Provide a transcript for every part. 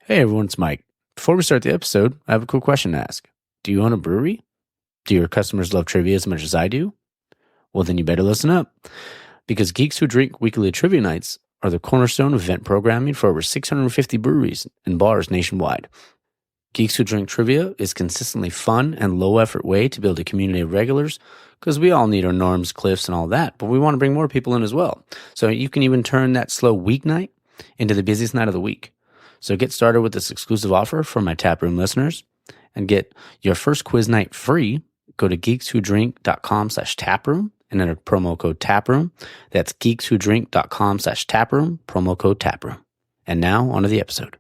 Hey everyone, it's Mike. Before we start the episode, I have a cool question to ask. Do you own a brewery? Do your customers love trivia as much as I do? Well, then you better listen up, because Geeks Who Drink weekly trivia nights are the cornerstone of event programming for over 650 breweries and bars nationwide. Geeks Who Drink trivia is consistently fun and low-effort way to build a community of regulars, because we all need our norms, cliffs, and all that, but we want to bring more people in as well. So you can even turn that slow weeknight into the busiest night of the week. So get started with this exclusive offer for my Taproom listeners and get your first quiz night free. Go to geekswhodrink.com/taproom and enter promo code Taproom. That's geekswhodrink.com/taproom, promo code Taproom. And now onto the episode.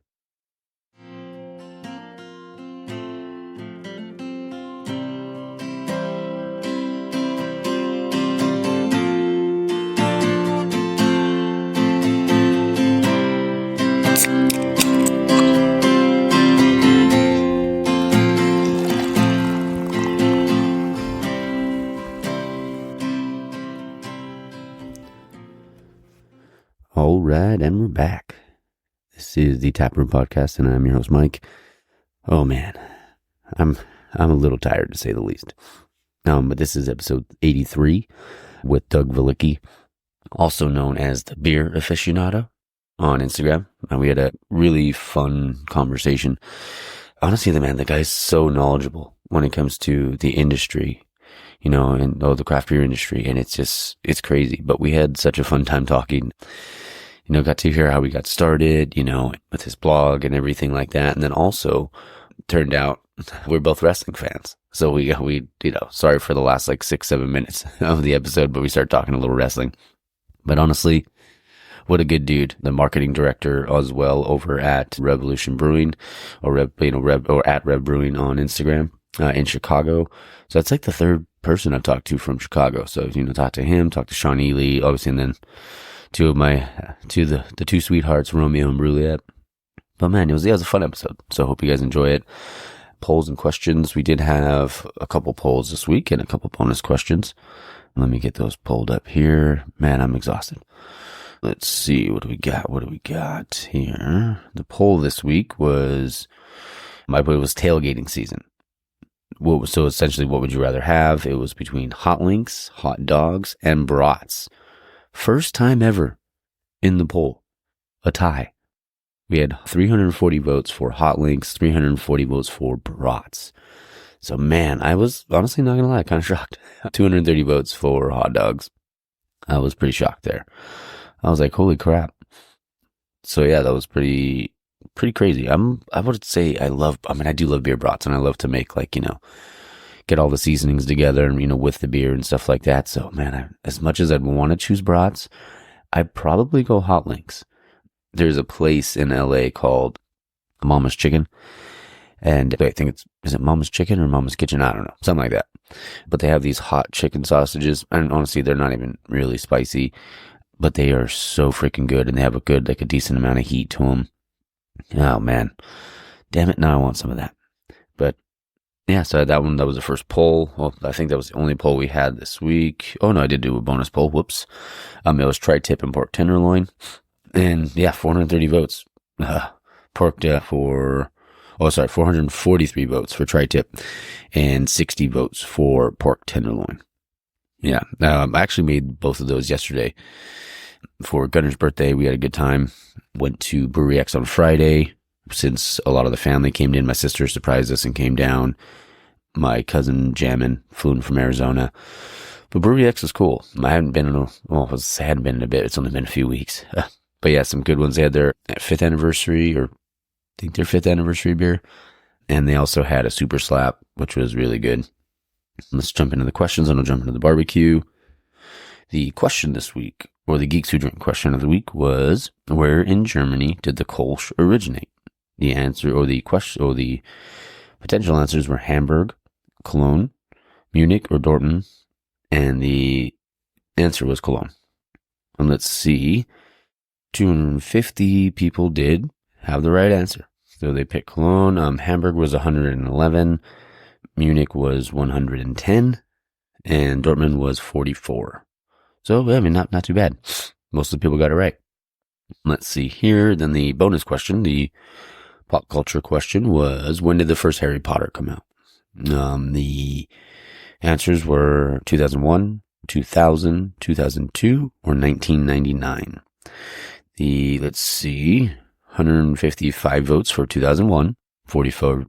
All right, and we're back. This is the Taproom Podcast, and I'm your host, Mike. Oh man, I'm a little tired to say the least. But this is episode 83 with Doug Veliky, also known as the Beer Aficionado on Instagram. And we had a really fun conversation. Honestly, the guy's so knowledgeable when it comes to the industry, and the craft beer industry, and it's crazy. But we had such a fun time talking. Got to hear how we got started, with his blog and everything like that. And then also turned out we're both wrestling fans. So we sorry for the last 6-7 minutes of the episode, but we started talking a little wrestling. But honestly, what a good dude. The marketing director as well over at Revolution Brewing or at Rev Brewing on Instagram in Chicago. So that's the third person I've talked to from Chicago. So, talk to him, talk to Sean Ely, obviously, and then the two sweethearts, Romeo and Juliet. But man, it was a fun episode. So I hope you guys enjoy it. Polls and questions. We did have a couple polls this week and a couple bonus questions. Let me get those pulled up here. Man, I'm exhausted. Let's see. What do we got here? The poll this week was, it was tailgating season. So essentially, what would you rather have? It was between hot links, hot dogs, and brats. First time ever in the poll, a tie. We had 340 votes for hot links, 340 votes for brats. So man, I was honestly not gonna lie, kind of shocked. 230 votes for hot dogs. I was pretty shocked there. I was like, holy crap. So yeah, that was pretty crazy. I would say I do love beer brats, and I love to make get all the seasonings together and, with the beer and stuff like that. So man, as much as I'd want to choose brats, I'd probably go hot links. There's a place in LA called Mama's Chicken. And I think is it Mama's Chicken or Mama's Kitchen? I don't know. Something like that. But they have these hot chicken sausages. And honestly, they're not even really spicy, but they are so freaking good. And they have a decent amount of heat to them. Oh man, damn it. Now I want some of that. But yeah, so that was the first poll. Well, I think that was the only poll we had this week. Oh no, I did do a bonus poll. Whoops. It was tri-tip and pork tenderloin. And yeah, 430 votes. 443 votes for tri-tip and 60 votes for pork tenderloin. Yeah, I actually made both of those yesterday. For Gunner's birthday, we had a good time. Went to Brewery X on Friday. Since a lot of the family came in, my sister surprised us and came down. My cousin Jammin flew in from Arizona. But Brewery X was cool. I hadn't been in a bit. It's only been a few weeks. But yeah, some good ones. They had their 5th anniversary, or I think their 5th anniversary beer. And they also had a super slap, which was really good. Let's jump into the questions, and I'll jump into the barbecue. The question this week, or the Geeks Who Drink question of the week, was, where in Germany did the Kolsch originate? The answer, or the question, or the potential answers were Hamburg, Cologne, Munich, or Dortmund, and the answer was Cologne. And let's see, 250 people did have the right answer. So they picked Cologne. Hamburg was 111, Munich was 110, and Dortmund was 44. So, not too bad. Most of the people got it right. Let's see here. Then the bonus question. The pop culture question was, when did the first Harry Potter come out? The answers were 2001, 2000, 2002, or 1999. Let's see, 155 votes for 2001, 44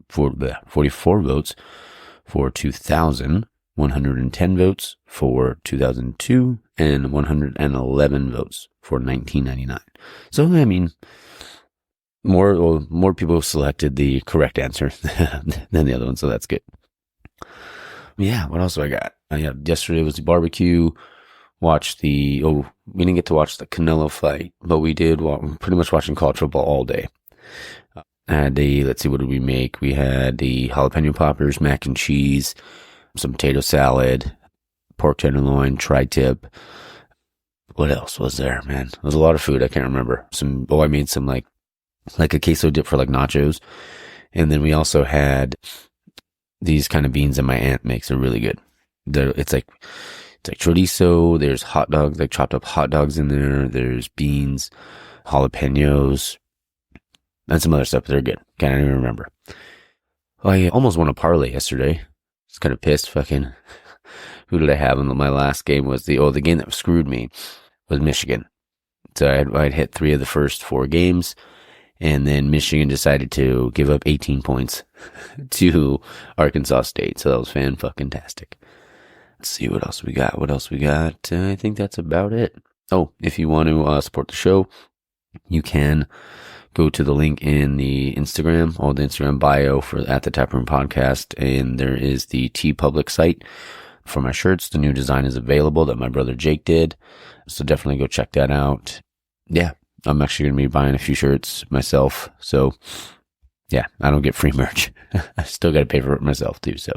votes for 2000, 110 votes for 2002, and 111 votes for 1999. So, I mean, more people selected the correct answer than the other one, so that's good. Yeah, what else do I got? Yesterday was the barbecue. We didn't get to watch the Canelo fight, but we did pretty much watching college football all day. Let's see, what did we make? We had the jalapeno poppers, mac and cheese, some potato salad, pork tenderloin, tri-tip. What else was there, man? There was a lot of food. I can't remember. I made some like a queso dip for like nachos. And then we also had these kind of beans that my aunt makes. They're really good. It's like chorizo. There's hot dogs, like chopped up hot dogs in there. There's beans, jalapenos, and some other stuff. They're good. Can't even remember. I almost won a parlay yesterday. I was kind of pissed. Fucking, who did I have in my last game? Was the game that screwed me was Michigan. So I'd hit 3 of the first 4 games. And then Michigan decided to give up 18 points to Arkansas State. So that was fan-fucking-tastic. Let's see what else we got. I think that's about it. Oh, if you want to support the show, you can go to the link in the Instagram, or the Instagram bio at the Taproom Podcast. And there is the TeePublic site for my shirts. The new design is available that my brother Jake did. So definitely go check that out. Yeah. I'm actually going to be buying a few shirts myself. So, yeah, I don't get free merch. I still got to pay for it myself, too. So,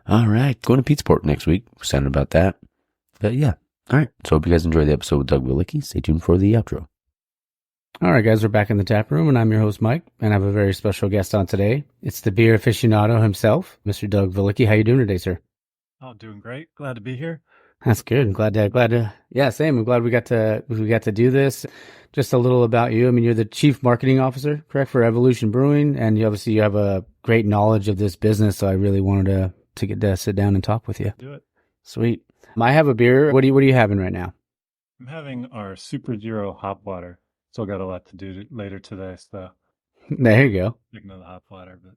all right. Going to Pete'sport next week. Excited about that. But, yeah. All right. So, hope you guys enjoyed the episode with Doug Veliky. Stay tuned for the outro. All right, guys. We're back in the tap room, and I'm your host, Mike. And I have a very special guest on today. It's the beer aficionado himself, Mr. Doug Veliky. How you doing today, sir? Oh, doing great. Glad to be here. That's good. I'm glad to, yeah, same. I'm glad we got to do this. Just a little about you. I mean, you're the chief marketing officer, correct, for Revolution Brewing, and you have a great knowledge of this business. So I really wanted to get to sit down and talk with you. Do it. Sweet. I have a beer. What are you having right now? I'm having our Super Zero hop water. Still got a lot to do later today, so There you go. speaking of the hop water, but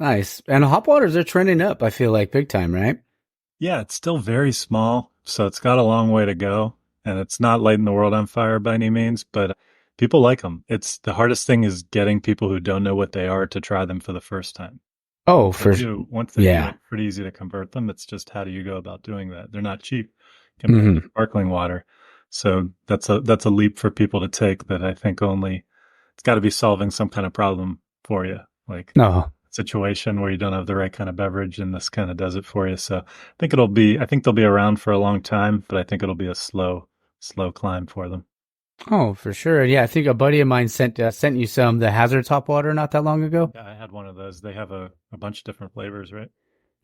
Nice. And hop waters are trending up, I feel like, big time, right? yeah, it's still very small, so it's got a long way to go, and it's not lighting the world on fire by any means, but people like them. It's the hardest thing is getting people who don't know what they are to try them for the first time. Oh, Once they do, it's pretty easy to convert them. It's just how do you go about doing that? They're not cheap compared to sparkling water, so that's a leap for people to take. That I think it's got to be solving some kind of problem for you, like No. situation where you don't have the right kind of beverage, and this kind of does it for you. So I think they'll be around for a long time, but I think it'll be a slow climb for them. Oh, for sure. Yeah, I think a buddy of mine sent you the Hazard top water not that long ago. Yeah, I had one of those. They have a bunch of different flavors, right?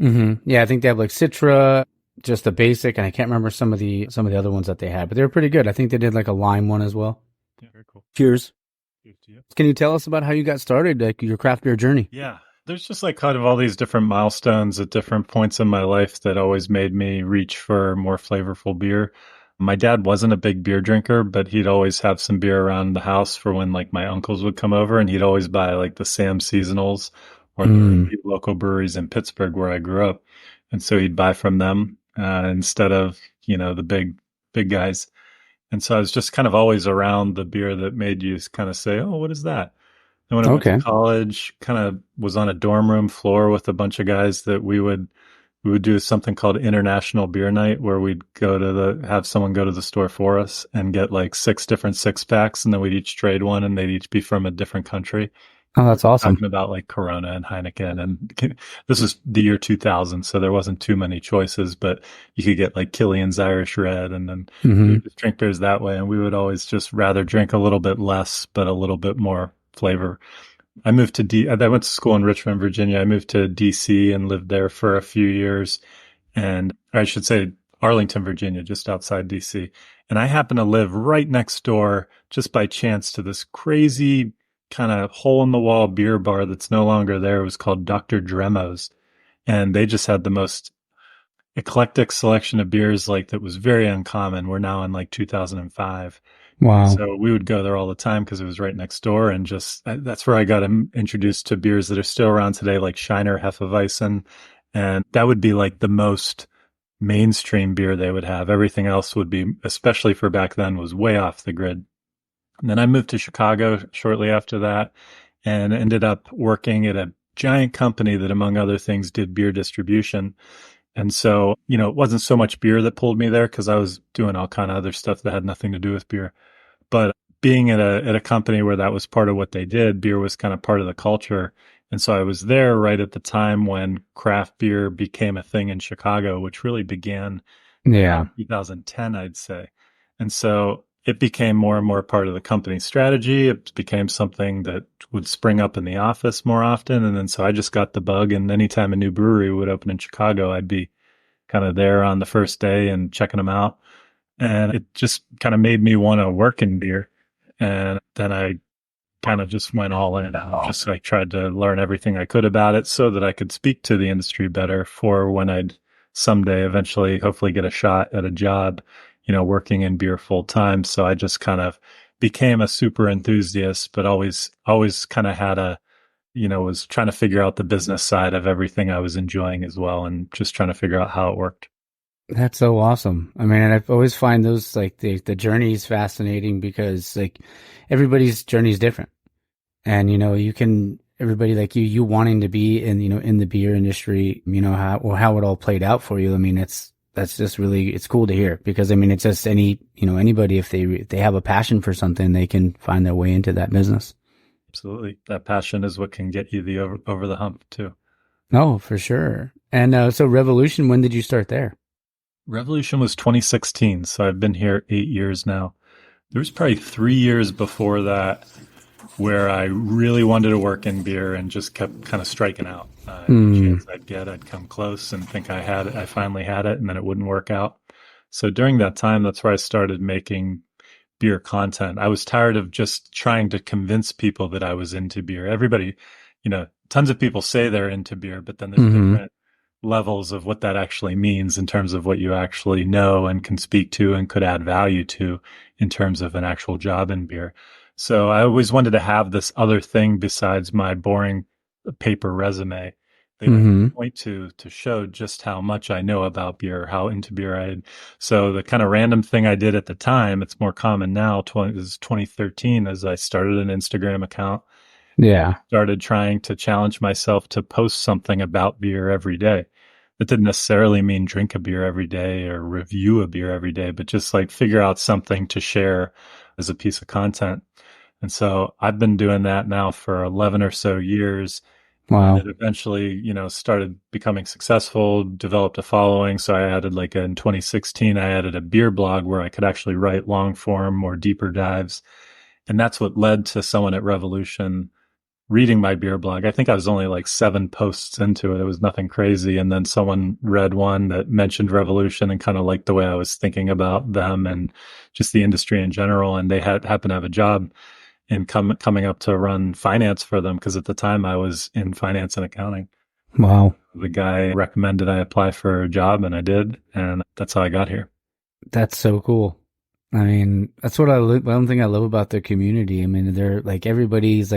Mm-hmm. Yeah, I think they have like Citra, just the basic, and I can't remember some of the other ones that they had, but they were pretty good. I think they did like a lime one as well. Yeah, very cool. Cheers. Cheers to you. Can you tell us about how you got started, like your craft beer journey? Yeah. There's just like kind of all these different milestones at different points in my life that always made me reach for more flavorful beer. My dad wasn't a big beer drinker, but he'd always have some beer around the house for when like my uncles would come over, and he'd always buy like the Sam Seasonals or the local breweries in Pittsburgh where I grew up. And so he'd buy from them instead of, the big guys. And so I was just kind of always around the beer that made you kind of say, oh, what is that? And when I went to college, kind of was on a dorm room floor with a bunch of guys that we would do something called International Beer Night, where we'd have someone go to the store for us and get like 6 different 6-packs, and then we'd each trade one, and they'd each be from a different country. Oh, that's awesome. Talking about like Corona and Heineken, and this was the year 2000, so there wasn't too many choices, but you could get like Killian's Irish Red, and then we would just drink beers that way. And we would always just rather drink a little bit less, but a little bit more flavor. I moved to I went to school in Richmond, Virginia. I moved to DC and lived there for a few years, and I should say Arlington, Virginia, just outside DC. And I happened to live right next door, just by chance, to this crazy kind of hole in the wall beer bar that's no longer there. It was called Dr. Dremo's. And they just had the most eclectic selection of beers, like that was very uncommon. We're now in like 2005. Wow. So we would go there all the time because it was right next door. And just that's where I got introduced to beers that are still around today, like Shiner Hefeweizen. And that would be like the most mainstream beer they would have. Everything else would be, especially for back then, was way off the grid. And then I moved to Chicago shortly after that and ended up working at a giant company that, among other things, did beer distribution. And so, it wasn't so much beer that pulled me there because I was doing all kind of other stuff that had nothing to do with beer. But being at a company where that was part of what they did, beer was kind of part of the culture. And so I was there right at the time when craft beer became a thing in Chicago, which really began in 2010, I'd say. And so it became more and more part of the company's strategy. It became something that would spring up in the office more often. And then so I just got the bug. And anytime a new brewery would open in Chicago, I'd be kind of there on the first day and checking them out. And it just kind of made me want to work in beer. And then I kind of just went all in. Just like tried to learn everything I could about it so that I could speak to the industry better for when I'd someday eventually hopefully get a shot at a job, working in beer full time. So I just kind of became a super enthusiast, but always kind of had was trying to figure out the business side of everything I was enjoying as well. And just trying to figure out how it worked. That's so awesome. I mean, I always find those like the journeys fascinating because like everybody's journey is different. And, everybody like you wanting to be in the beer industry, how it all played out for you. I mean, that's just really, it's cool to hear because I mean, it's just anybody, if they have a passion for something, they can find their way into that business. Absolutely. That passion is what can get you the over the hump too. Oh, for sure. And so Revolution, when did you start there? Revolution was 2016. So I've been here 8 years now. There was probably 3 years before that where I really wanted to work in beer and just kept kind of striking out. Any chance I'd get, I'd come close and think I finally had it, and then it wouldn't work out. So during that time, that's where I started making beer content. I was tired of just trying to convince people that I was into beer. Everybody, tons of people say they're into beer, but then there's different levels of what that actually means in terms of what you actually know and can speak to and could add value to in terms of an actual job in beer. So I always wanted to have this other thing besides my boring paper resume that I could point to show just how much I know about beer, how into beer I am. So the kind of random thing I did at the time, it's more common now, is 2013, as I started an Instagram account. Yeah. Started trying to challenge myself to post something about beer every day. That didn't necessarily mean drink a beer every day or review a beer every day, but just like figure out something to share as a piece of content. And so I've been doing that now for 11 or so years. Wow. And it eventually, started becoming successful, developed a following. So I added in 2016, I added a beer blog where I could actually write long form, more deeper dives. And that's what led to someone at Revolution reading my beer blog. I think I was only 7 posts into it. It was nothing crazy. And then someone read one that mentioned Revolution and kind of liked the way I was thinking about them and just the industry in general. And they happened to have a job in coming up to run finance for them, because at the time I was in finance and accounting. Wow. The guy recommended I apply for a job, and I did, and that's how I got here. That's so cool. I mean, that's what one thing I love about the community. I mean, they're everybody's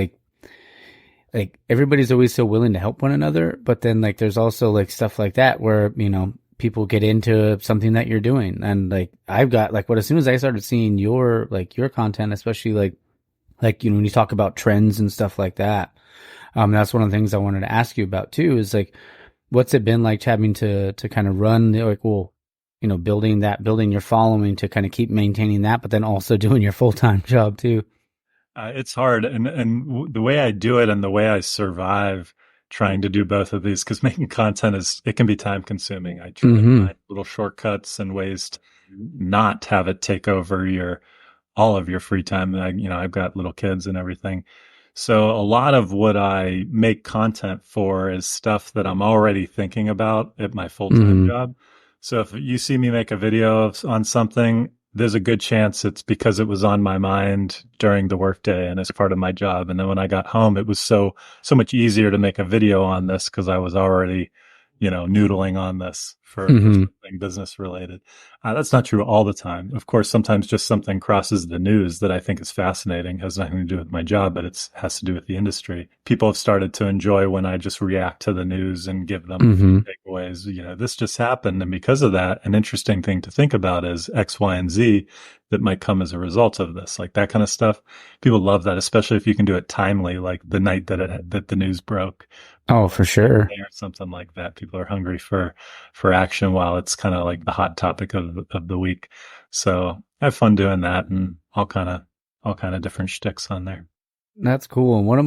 everybody's always so willing to help one another, but then there's also stuff like that where, people get into something that you're doing. And I've got as soon as I started seeing your content, especially when you talk about trends and stuff like that, that's one of the things I wanted to ask you about too, is what's it been like having to kind of run building your following to kind of keep maintaining that, but then also doing your full-time job too? It's hard. And the way I do it and the way I survive trying to do both of these, because making content it can be time consuming. I try to find little shortcuts and ways to not have it take over all of your free time. I've got little kids and everything. So a lot of what I make content for is stuff that I'm already thinking about at my full-time job. So if you see me make a video on something, there's a good chance it's because it was on my mind during the workday and as part of my job. And then when I got home, it was so much easier to make a video on this because I was already, noodling on this for something business related. That's not true all the time. Of course, sometimes just something crosses the news that I think is fascinating, has nothing to do with my job, but it has to do with the industry. People have started to enjoy when I just react to the news and give them takeaways. This just happened. And because of that, an interesting thing to think about is X, Y, and Z that might come as a result of this, like that kind of stuff. People love that, especially if you can do it timely, like the night that the news broke. Oh, for sure. Or something like that. People are hungry for action while it's kind of like the hot topic of the week. So I have fun doing that and all kind of different shticks on there. That's cool. And one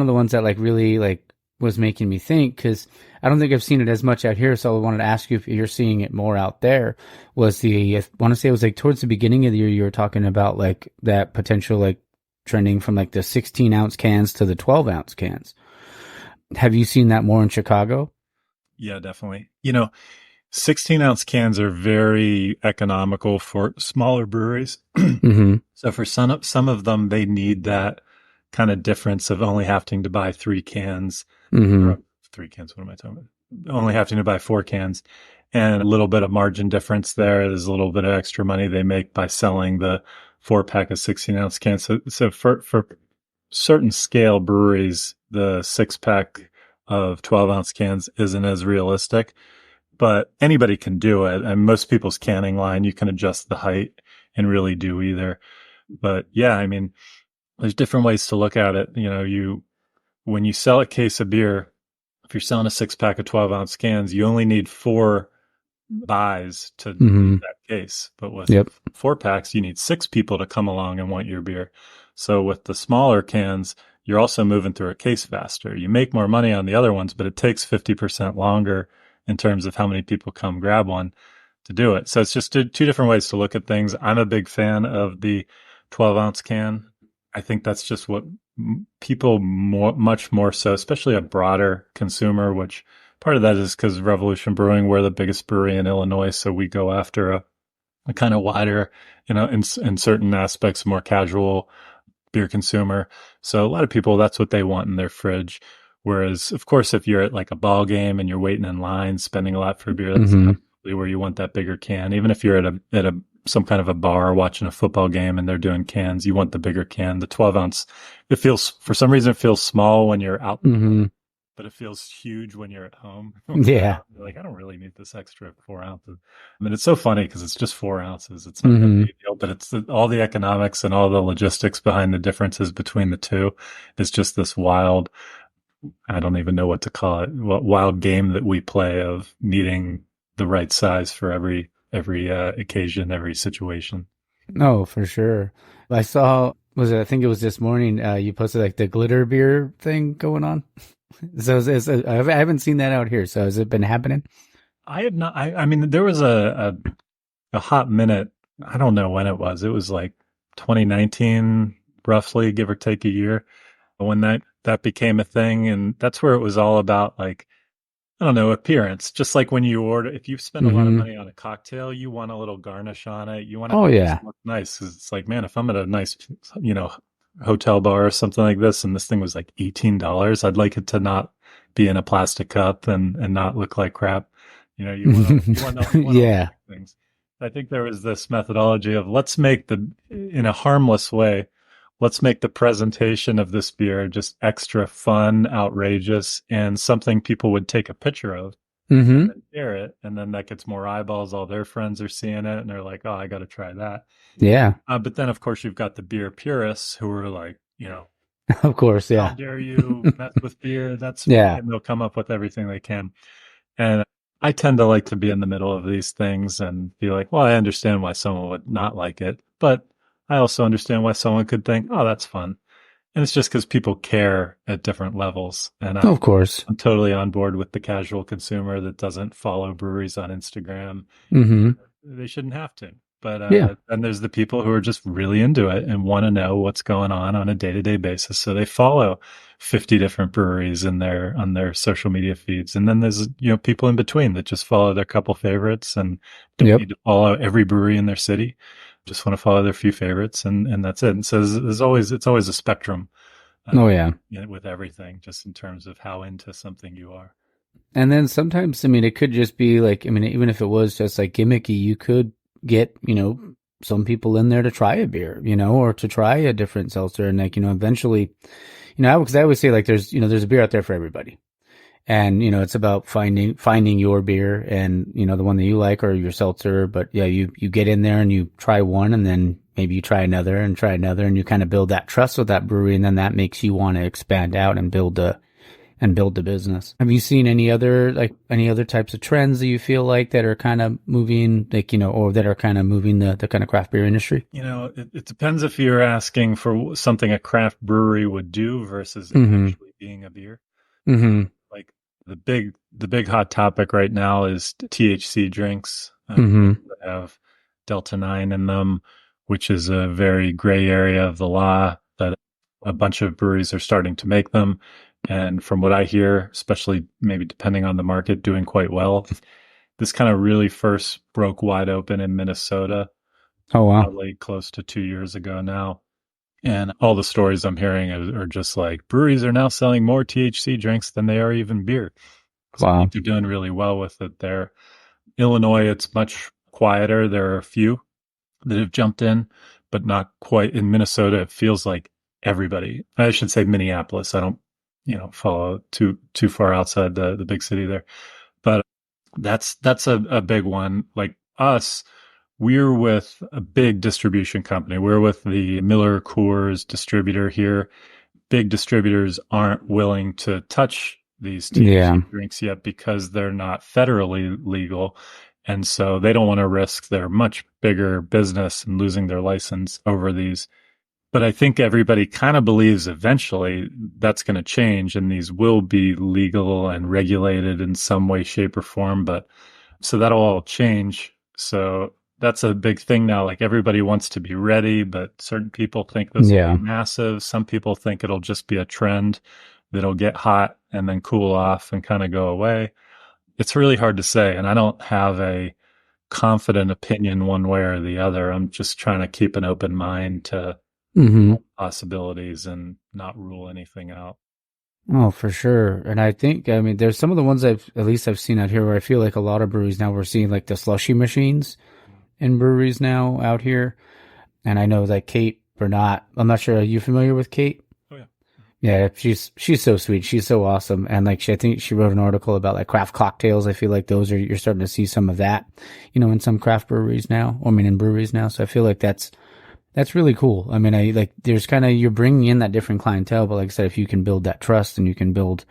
of the ones that like really like was making me think, because I don't think I've seen it as much out here, so I wanted to ask you if you're seeing it more out there, was I want to say it was like towards the beginning of the year you were talking about like that potential like trending from like the 16-ounce cans to the 12-ounce cans. Have you seen that more in Chicago? Yeah, definitely. 16-ounce cans are very economical for smaller breweries. So for some of them, they need that kind of difference of only having to buy 3 cans. Or 3 cans, what am I talking about? Only having to buy 4 cans. And a little bit of margin difference there. There's a little bit of extra money they make by selling the 4-pack of 16-ounce cans. So for certain scale breweries, the 6-pack of 12-ounce cans isn't as realistic, but anybody can do it. And most people's canning line, you can adjust the height and really do either. But yeah, I mean, there's different ways to look at it. When you sell a case of beer, if you're selling a 6-pack of 12-ounce cans, you only need 4 buys to do that case. But with 4-packs, you need 6 people to come along and want your beer. So with the smaller cans, you're also moving through a case faster. You make more money on the other ones, but it takes 50% longer in terms of how many people come grab one to do it. So it's just 2 different ways to look at things. I'm a big fan of the 12-ounce can. I think that's just what people much more so, especially a broader consumer, which part of that is because Revolution Brewing, we're the biggest brewery in Illinois. So we go after a kind of wider, in certain aspects, more casual beer consumer. So a lot of people, that's what they want in their fridge. Whereas, of course, if you're at like a ball game and you're waiting in line, spending a lot for beer, that's absolutely where you want that bigger can. Even if you're at some kind of a bar watching a football game and they're doing cans, you want the bigger can. The 12-ounce, for some reason, it feels small when you're out, but it feels huge when you're at home. Yeah. You're like, I don't really need this extra 4 ounces. I mean, it's so funny because it's just 4 ounces. It's not really a big deal, but it's all the economics and all the logistics behind the differences between the two. It's just this wild, I don't even know what to call it, wild game that we play of needing the right size for every occasion, every situation. No, for sure. I saw, I think it was this morning, you posted like the glitter beer thing going on. So I haven't seen that out here. So has it been happening? I have not. I mean, there was a hot minute. I don't know when it was. It was like 2019, roughly, give or take a year, when that became a thing. And that's where it was all about, like, I don't know, appearance. Just like when you order, if you spend a lot of money on a cocktail, you want a little garnish on it. You want it to look nice. 'Cause it's like, man, if I'm at a nice, hotel bar or something like this, and this thing was like $18, I'd like it to not be in a plastic cup and not look like crap. You want things. I think there was this methodology of let's make in a harmless way, let's make the presentation of this beer just extra fun, outrageous, and something people would take a picture of and share it. And then that gets more eyeballs. All their friends are seeing it and they're like, oh, I got to try that. Yeah. But then, of course, you've got the beer purists who are like, of course, yeah. How dare you mess with beer? That's fine. They'll come up with everything they can. And I tend to like to be in the middle of these things and be like, well, I understand why someone would not like it, but I also understand why someone could think, oh, that's fun. And it's just because people care at different levels. And of course, I'm totally on board with the casual consumer that doesn't follow breweries on Instagram. They shouldn't have to. But then there's the people who are just really into it and want to know what's going on a day-to-day basis. So they follow 50 different breweries on their social media feeds. And then there's people in between that just follow their couple favorites and don't need to follow every brewery in their city. just want to follow their few favorites, and that's it. And so it's always a spectrum. Oh yeah. With everything, just in terms of how into something you are. And then sometimes, I mean, it could just be like, I mean, even if it was just like gimmicky, you could get, some people in there to try a beer, or to try a different seltzer. And like, eventually, because I always say like there's a beer out there for everybody. And, it's about finding your beer and, the one that you like or your seltzer. But yeah, you get in there and you try one, and then maybe you try another, and you kind of build that trust with that brewery. And then that makes you want to expand out and build the business. Have you seen any other types of trends that you feel like that are kind of moving, or that are kind of moving the kind of craft beer industry? It depends if you're asking for something a craft brewery would do versus actually being a beer. Mm-hmm. Like the big hot topic right now is THC drinks Mm-hmm. that have Delta 9 in them, which is a very gray area of the law that a bunch of breweries are starting to make them. And from what I hear, especially maybe depending on the market, doing quite well. This kind of really first broke wide open in Minnesota. Oh, wow. Probably close to 2 years ago now. And all the stories I'm hearing are just like breweries are now selling more THC drinks than they are even beer. So I think they're doing really well with it there. Illinois, it's much quieter. There are a few that have jumped in, but not quite. In Minnesota, it feels like everybody. I should say Minneapolis. I don't, follow too far outside the big city there. But that's a big one. Like us, we're with a big distribution company. We're with the Miller Coors distributor here. Big distributors aren't willing to touch these THC drinks yet because they're not federally legal. And so they don't want to risk their much bigger business and losing their license over these. But I think everybody kind of believes eventually that's going to change and these will be legal and regulated in some way, shape, or form. But so that'll all change. So that's a big thing now. Like everybody wants to be ready, but certain people think this will be massive. Some people think it'll just be a trend that'll get hot and then cool off and kind of go away. It's really hard to say. And I don't have a confident opinion one way or the other. I'm just trying to keep an open mind to possibilities and not rule anything out. Oh, for sure. And I think, I mean, there's some of the ones I've seen out here where I feel like a lot of breweries now, we're seeing like the slushy machines in breweries now out here. And I know that Kate Bernat, I'm not sure, are you familiar with Kate? Oh, yeah. Yeah, she's so sweet. She's so awesome. And like, I think she wrote an article about like craft cocktails. I feel like you're starting to see some of that, in some craft breweries now, in breweries now. So I feel like that's really cool. I mean, there's kind of, you're bringing in that different clientele, but like I said, if you can build that trust and you can build,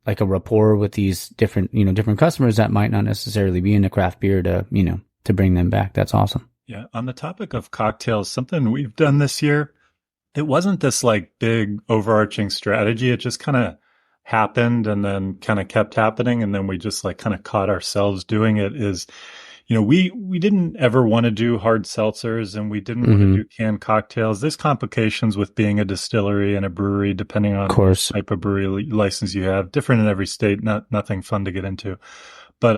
like a rapport with these different, different customers that might not necessarily be into craft beer to bring them back. That's awesome. Yeah. On the topic of cocktails, something we've done this year, it wasn't this like big overarching strategy. It just kind of happened and then kind of kept happening. And then we just like kind of caught ourselves doing it is, we didn't ever want to do hard seltzers and we didn't want to do canned cocktails. There's complications with being a distillery and a brewery, depending on the type of brewery license you have. Different in every state, nothing fun to get into. But,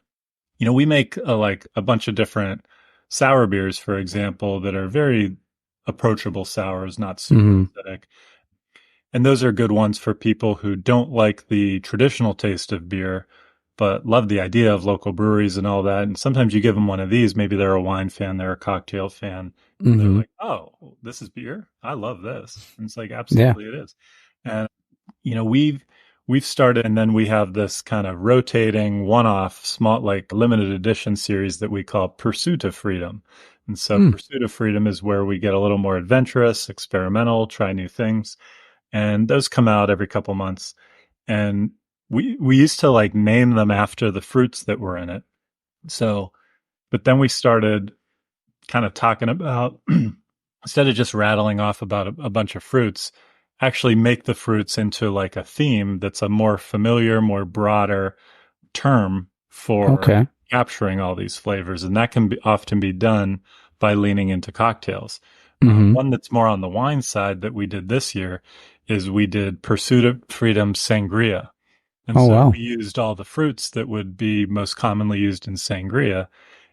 we make a bunch of different sour beers, for example, that are very approachable sours, not super acidic. And those are good ones for people who don't like the traditional taste of beer, but love the idea of local breweries and all that. And sometimes you give them one of these, maybe they're a wine fan, they're a cocktail fan. They're like, oh, this is beer? I love this. And it's like, absolutely it is. And, we've started, and then we have this kind of rotating one-off small, like limited edition series that we call Pursuit of Freedom. And so Pursuit of Freedom is where we get a little more adventurous, experimental, try new things. And those come out every couple months. And we used to like name them after the fruits that were in it. So, but then we started kind of talking about, instead of just rattling off about a bunch of fruits, actually make the fruits into like a theme that's a more familiar, more broader term for capturing all these flavors. And that can often be done by leaning into cocktails. One that's more on the wine side that we did this year is we did Pursuit of Freedom Sangria. And we used all the fruits that would be most commonly used in sangria.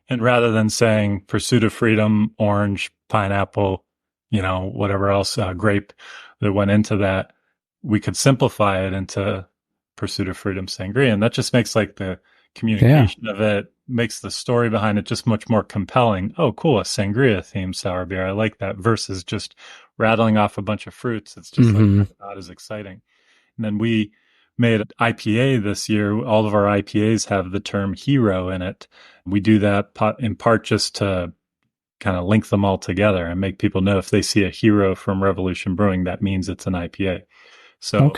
And rather than saying Pursuit of Freedom, orange, pineapple, whatever else, grape that went into that. We could simplify it into Pursuit of Freedom Sangria. And that just makes like the communication of it, makes the story behind it just much more compelling. Oh, cool. A sangria themed sour beer. I like that versus just rattling off a bunch of fruits. It's just like not as exciting. And then we made an IPA this year. All of our IPAs have the term hero in it. We do that in part just to kind of link them all together and make people know if they see a hero from Revolution Brewing, that means it's an IPA. So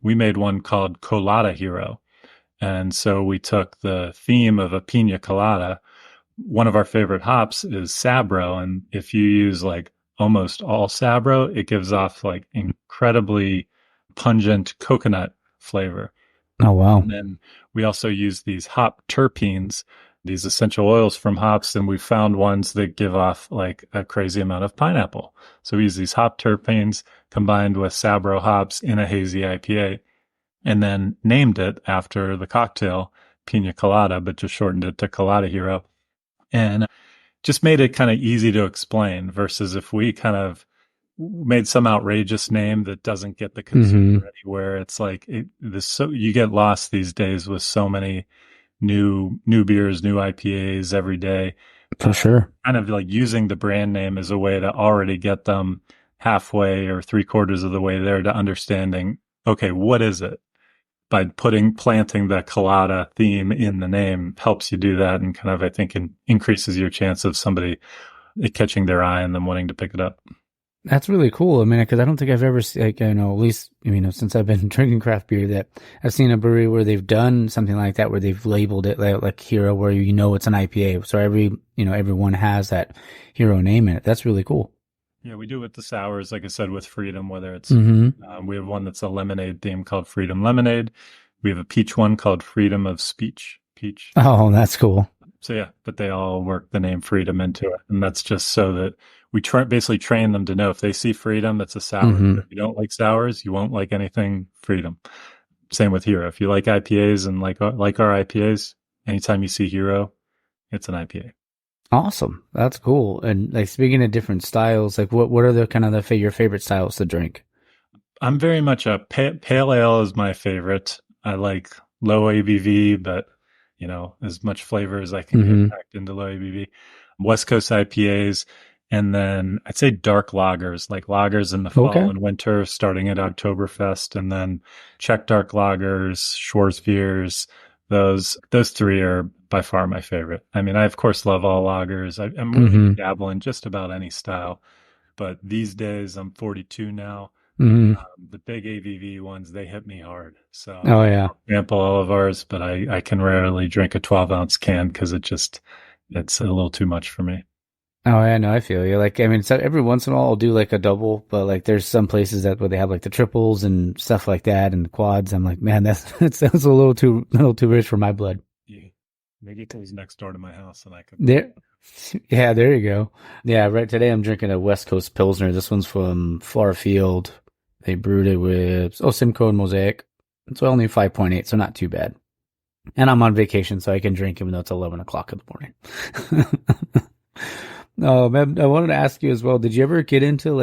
we made one called Colada Hero. And so we took the theme of a pina colada. One of our favorite hops is Sabro. And if you use like almost all Sabro, it gives off like incredibly pungent coconut flavor. Oh, wow. And then we also use these hop terpenes, these essential oils from hops, and we found ones that give off like a crazy amount of pineapple. So we use these hop terpenes combined with Sabro hops in a hazy IPA, and then named it after the cocktail Pina Colada, but just shortened it to Colada Hero. And just made it kind of easy to explain versus if we kind of made some outrageous name that doesn't get the consumer anywhere. It's like you get lost these days with so many new beers, new IPAs every day. For sure. Kind of like using the brand name as a way to already get them halfway or 3/4 of the way there to understanding, okay, what is it? By planting the colada theme in the name helps you do that, and kind of, I think, increases your chance of somebody catching their eye and them wanting to pick it up. That's really cool. I mean, because I don't think I've ever, at least, since I've been drinking craft beer, that I've seen a brewery where they've done something like that, where they've labeled it like hero, where it's an IPA. So everyone has that hero name in it. That's really cool. Yeah, we do with the sours, like I said, with Freedom, whether it's, we have one that's a lemonade theme called Freedom Lemonade. We have a peach one called Freedom of Speech, peach. Oh, that's cool. So yeah, but they all work the name Freedom into it. And that's just so that we basically train them to know if they see Freedom, it's a sour. If you don't like sours, you won't like anything Freedom. Same with Hero. If you like IPAs and like our IPAs, anytime you see Hero, it's an IPA. Awesome. That's cool. And like, speaking of different styles, like what are the kind of your favorite styles to drink? I'm very much a pale ale is my favorite. I like low ABV, but as much flavor as I can get packed into low ABV. West Coast IPAs, and then I'd say dark lagers, like lagers in the fall and winter, starting at Oktoberfest, and then Czech dark lagers, Schwarzbiers. Those three are by far my favorite. I mean, I of course love all lagers. I'm really dabble in just about any style, but these days I'm 42 now. The big ABV ones, they hit me hard. So sample all of ours, but I can rarely drink a 12-ounce can because it's a little too much for me. Oh, yeah, no, I feel you. Like, I mean, so every once in a while I'll do like a double, but like there's some places where they have like the triples and stuff like that and the quads. I'm like, man, that sounds a little too rich for my blood. Yeah. Maybe it goes next door to my house and I could. There. Yeah, there you go. Yeah, right. Today I'm drinking a West Coast Pilsner. This one's from Far Field. They brewed it with Simcoe and Mosaic. It's only 5.8, so not too bad. And I'm on vacation, so I can drink even though it's 11 o'clock in the morning. Oh, man, I wanted to ask you as well. Did you ever get into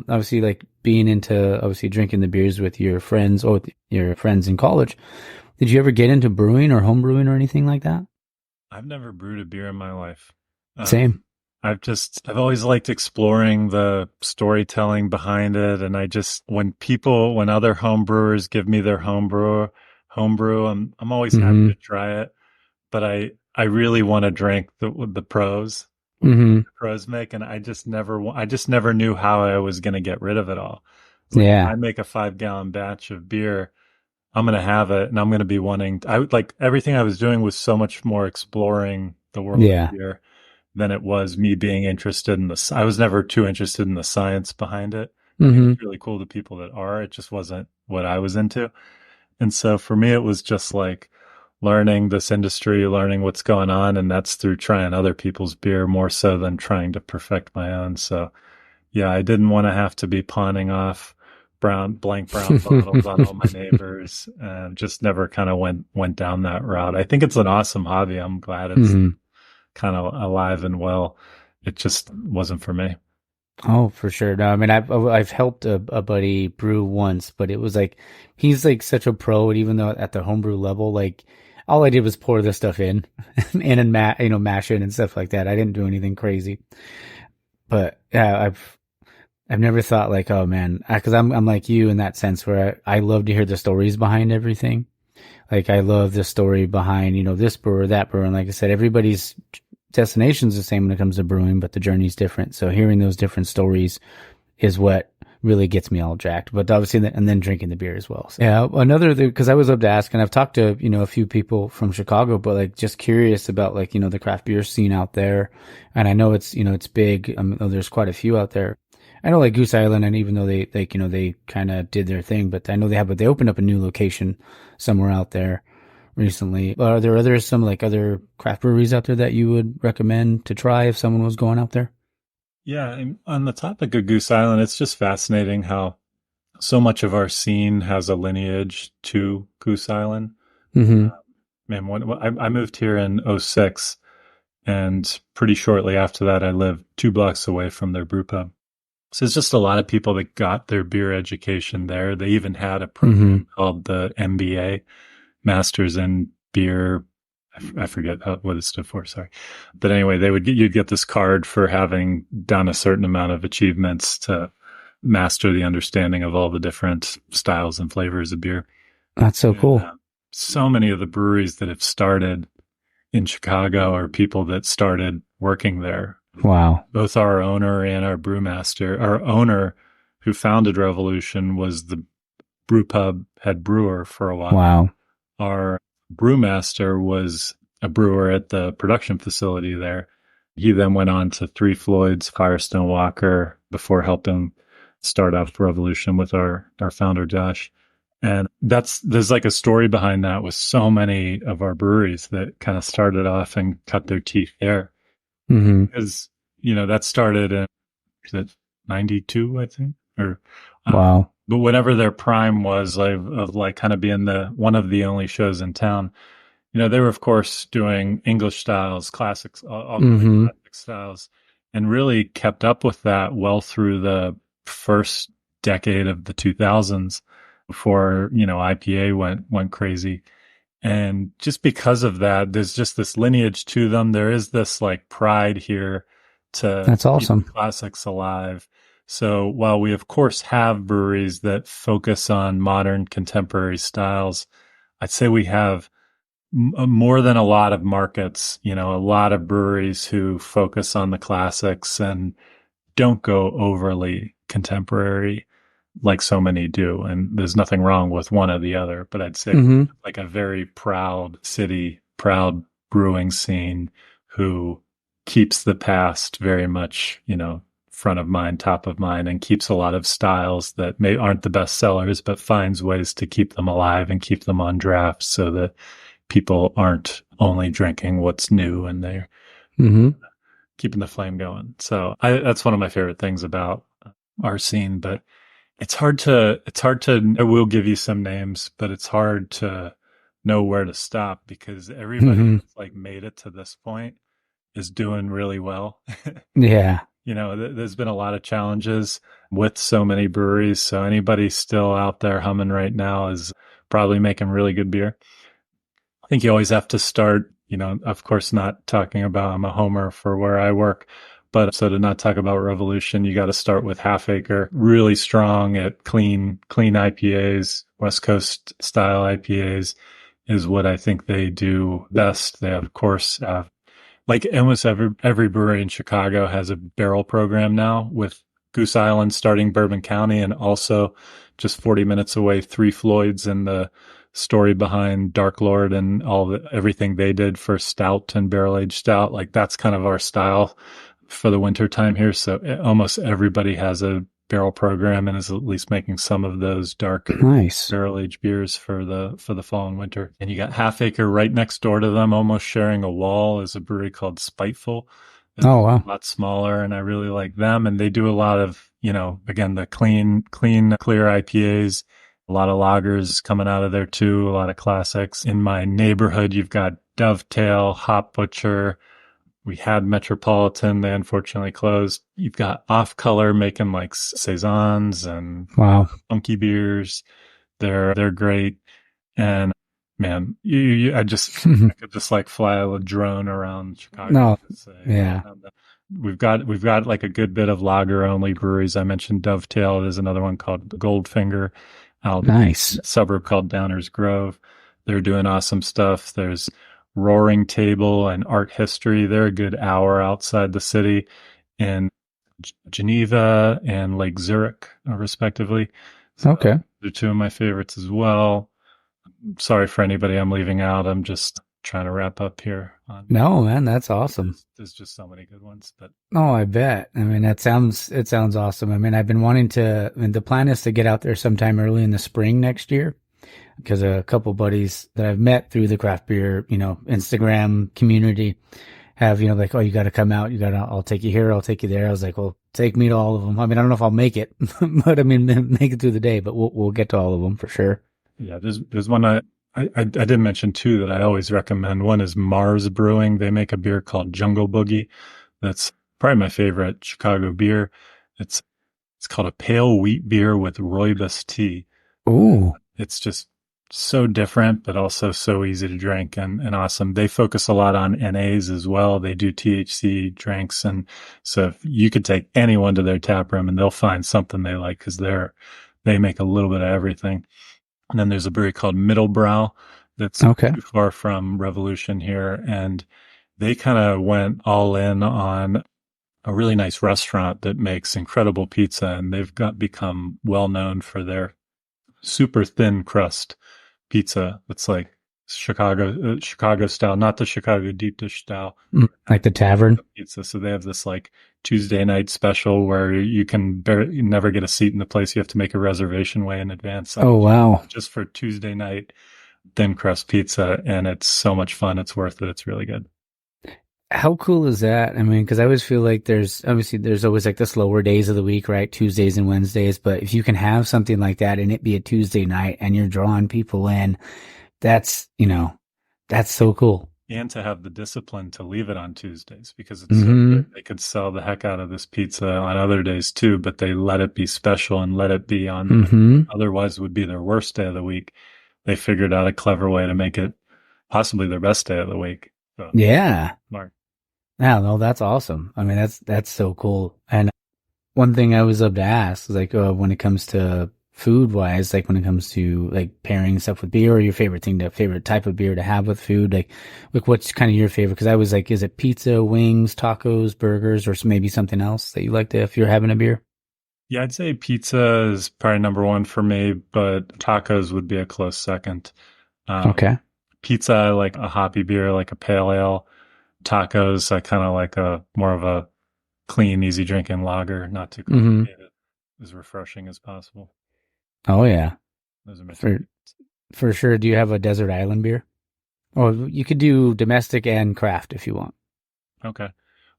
obviously like being into obviously drinking the beers with your friends or with your friends in college? Did you ever get into brewing or home brewing or anything like that? I've never brewed a beer in my life. Same. I've always liked exploring the storytelling behind it. And when other home brewers give me their home brew, I'm always happy to try it. But I really want to drink the pros. The pros make, and I just never knew how I was going to get rid of it all. If I make a 5-gallon batch of beer, I'm going to have it, and I'm going to be everything I was doing was so much more exploring the world of beer than it was me being interested in I was never too interested in the science behind it. It's really cool to people that are. It just wasn't what I was into. And so for me, it was just like learning this industry, learning what's going on. And that's through trying other people's beer more so than trying to perfect my own. So yeah, I didn't want to have to be pawning off blank brown bottles on all my neighbors, and just never kind of went down that route. I think it's an awesome hobby. I'm glad it's kind of alive and well. It just wasn't for me. Oh, for sure. No, I mean, I've helped a buddy brew once, but it was like he's like such a pro, and even though at the homebrew level, like all I did was pour the stuff in, and mash it and stuff like that. I didn't do anything crazy. But yeah, I've never thought like, oh man, because I'm like you in that sense where I love to hear the stories behind everything. Like I love the story behind, this brewer, that brewer. And like I said, everybody's destination's the same when it comes to brewing, but the journey's different. So hearing those different stories is what really gets me all jacked. But obviously, and then drinking the beer as well. So, yeah, another thing, because I always love to ask, and I've talked to, a few people from Chicago, but like just curious about like, the craft beer scene out there. And I know it's, it's big. There's quite a few out there. I know like Goose Island, and even though they kind of did their thing, but I know they opened up a new location somewhere out there recently. Are there some like other craft breweries out there that you would recommend to try if someone was going out there? Yeah, and on the topic of Goose Island, it's just fascinating how so much of our scene has a lineage to Goose Island. Mm-hmm. Man, I moved here in '06, and pretty shortly after that, I lived 2 blocks away from their brew pub. So it's just a lot of people that got their beer education there. They even had a program called the MBA, Masters in Beer. I forget what it stood for. Sorry. But anyway, you'd get this card for having done a certain amount of achievements to master the understanding of all the different styles and flavors of beer. That's so cool. So many of the breweries that have started in Chicago are people that started working there. Wow. Both our owner and our brewmaster. Our owner, who founded Revolution, was the brew pub head brewer for a while. Wow. Our brewmaster was a brewer at the production facility there. He then went on to Three Floyds, Firestone Walker, before helping start up Revolution with our founder, Josh. And there's like a story behind that with so many of our breweries that kind of started off and cut their teeth there. Mm-hmm. Because, that started in 92, I think, or wow. But whenever their prime was of like kind of being one of the only shows in town, they were of course doing English styles, classics, all classic styles, and really kept up with that well through the first decade of the 2000s before IPA went crazy. And just because of that, there's just this lineage to them. There is this like pride here to That's awesome. keep classics alive. So while we of course have breweries that focus on modern contemporary styles, I'd say we have more than a lot of markets, a lot of breweries who focus on the classics and don't go overly contemporary like so many do. And there's nothing wrong with one or the other, but I'd say like a very proud city, proud brewing scene who keeps the past very much, front of mind, top of mind, and keeps a lot of styles that aren't the best sellers, but finds ways to keep them alive and keep them on draft so that people aren't only drinking what's new and they're keeping the flame going. So that's one of my favorite things about our scene, but it's hard to, I will give you some names, but it's hard to know where to stop because everybody that's like made it to this point is doing really well. Yeah. There's been a lot of challenges with so many breweries. So anybody still out there humming right now is probably making really good beer. I think you always have to start, of course, not talking about, I'm a homer for where I work, but so to not talk about Revolution, you got to start with Half Acre, really strong at clean IPAs, West Coast style IPAs is what I think they do best. They of course, like almost every brewery in Chicago has a barrel program now with Goose Island starting Bourbon County and also just 40 minutes away, Three Floyds and the story behind Dark Lord and everything they did for stout and barrel aged stout. Like that's kind of our style for the winter time here. So almost everybody has a barrel program and is at least making some of those dark barrel aged beers for the fall and winter. And you got Half Acre right next door to them, almost sharing a wall, is a brewery called Spiteful. It's oh wow, a lot smaller, and I really like them. And they do a lot of, again, the clean, clear IPAs. A lot of lagers coming out of there too. A lot of classics. In my neighborhood, you've got Dovetail, Hop Butcher, We had Metropolitan. They unfortunately closed. You've got Off Color making like saisons and Wow. funky beers. They're great. And man, I could just like fly a drone around Chicago. No. To say, Yeah. we've got like a good bit of lager only breweries. I mentioned Dovetail. There's another one called Goldfinger out Nice. in a suburb called Downers Grove. They're doing awesome stuff. There's Roaring Table and Art History. They're a good hour outside the city in Geneva and Lake Zurich, respectively. So Okay. they're two of my favorites as well. Sorry for anybody I'm leaving out. I'm just trying to wrap up here. No, man, that's awesome. There's just so many good ones. But Oh, I bet. I mean, it sounds awesome. I mean, I've been wanting to, I mean, the plan is to get out there sometime early in the spring next year, because a couple buddies that I've met through the craft beer, Instagram community have, like, oh, you got to come out. I'll take you here. I'll take you there. I was like, well, take me to all of them. I mean, I don't know if I'll make it, but I mean, make it through the day, but we'll get to all of them for sure. Yeah, there's one I did mention too that I always recommend. One is Mars Brewing. They make a beer called Jungle Boogie. That's probably my favorite Chicago beer. It's called a pale wheat beer with rooibos tea. Ooh. It's just so different, but also so easy to drink and awesome. They focus a lot on NAs as well. They do THC drinks. And so if you could take anyone to their tap room and they'll find something they like, because they make a little bit of everything. And then there's a brewery called Middlebrow that's Okay. too far from Revolution here. And they kind of went all in on a really nice restaurant that makes incredible pizza. And they've become well known for their super thin crust pizza. That's like Chicago style, not the Chicago deep dish style. Like the tavern pizza. So they have this like Tuesday night special where you never get a seat in the place. You have to make a reservation way in advance. Oh, wow. Just for Tuesday night thin crust pizza. And it's so much fun. It's worth it. It's really good. How cool is that? I mean, because I always feel like there's always like the slower days of the week, right? Tuesdays and Wednesdays. But if you can have something like that and it be a Tuesday night and you're drawing people in, that's so cool. And to have the discipline to leave it on Tuesdays, because it's so good. They could sell the heck out of this pizza on other days too, but they let it be special and let it be on otherwise would be their worst day of the week. They figured out a clever way to make it possibly their best day of the week. So, yeah. Mark. Yeah, no, that's awesome. I mean, that's so cool. And one thing I always love to ask is like, when it comes to food wise, like when it comes to like pairing stuff with beer, or your favorite type of beer to have with food, like what's kind of your favorite? Because I was like, is it pizza, wings, tacos, burgers, or maybe something else that you like to, if you're having a beer? Yeah, I'd say pizza is probably number one for me, but tacos would be a close second. Okay. Pizza, I like a hoppy beer, like a pale ale. Tacos, I kind of like more of a clean, easy drinking lager, not too complicated, as refreshing as possible. Oh yeah, those are my for sure. Do you have a desert island beer? Or you could do domestic and craft if you want. Okay.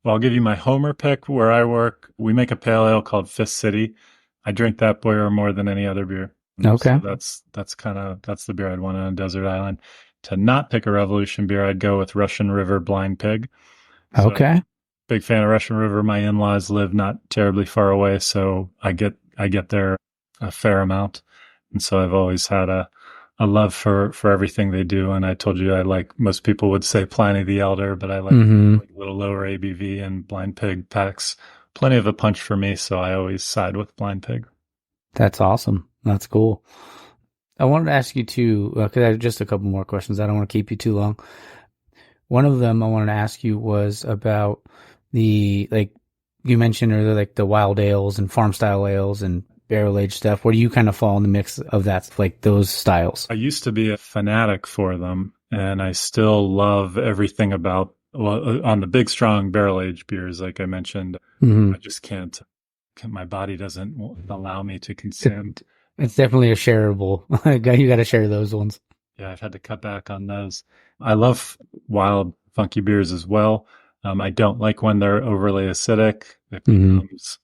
Well, I'll give you my homer pick. Where I work, we make a pale ale called Fist City. I drink that beer more than any other beer. Okay. So that's the beer I'd want on a desert island. To not pick a Revolution beer, I'd go with Russian River Blind Pig. So, okay. Big fan of Russian River. My in-laws live not terribly far away, so I get there a fair amount. And so I've always had a love for everything they do. And I told you I like, most people would say Pliny the Elder, but I like a little lower ABV, and Blind Pig packs plenty of a punch for me. So I always side with Blind Pig. That's awesome. That's cool. I wanted to ask you too, because I have just a couple more questions. I don't want to keep you too long. One of them I wanted to ask you was about the, like you mentioned earlier, like the wild ales and farm style ales and barrel aged stuff. Where do you kind of fall in the mix of that, like those styles? I used to be a fanatic for them, and I still love everything about, on the big, strong barrel aged beers, like I mentioned. I just can't, my body doesn't allow me to consume. It's definitely a shareable. You got to share those ones. Yeah, I've had to cut back on those. I love wild, funky beers as well. I don't like when they're overly acidic. It becomes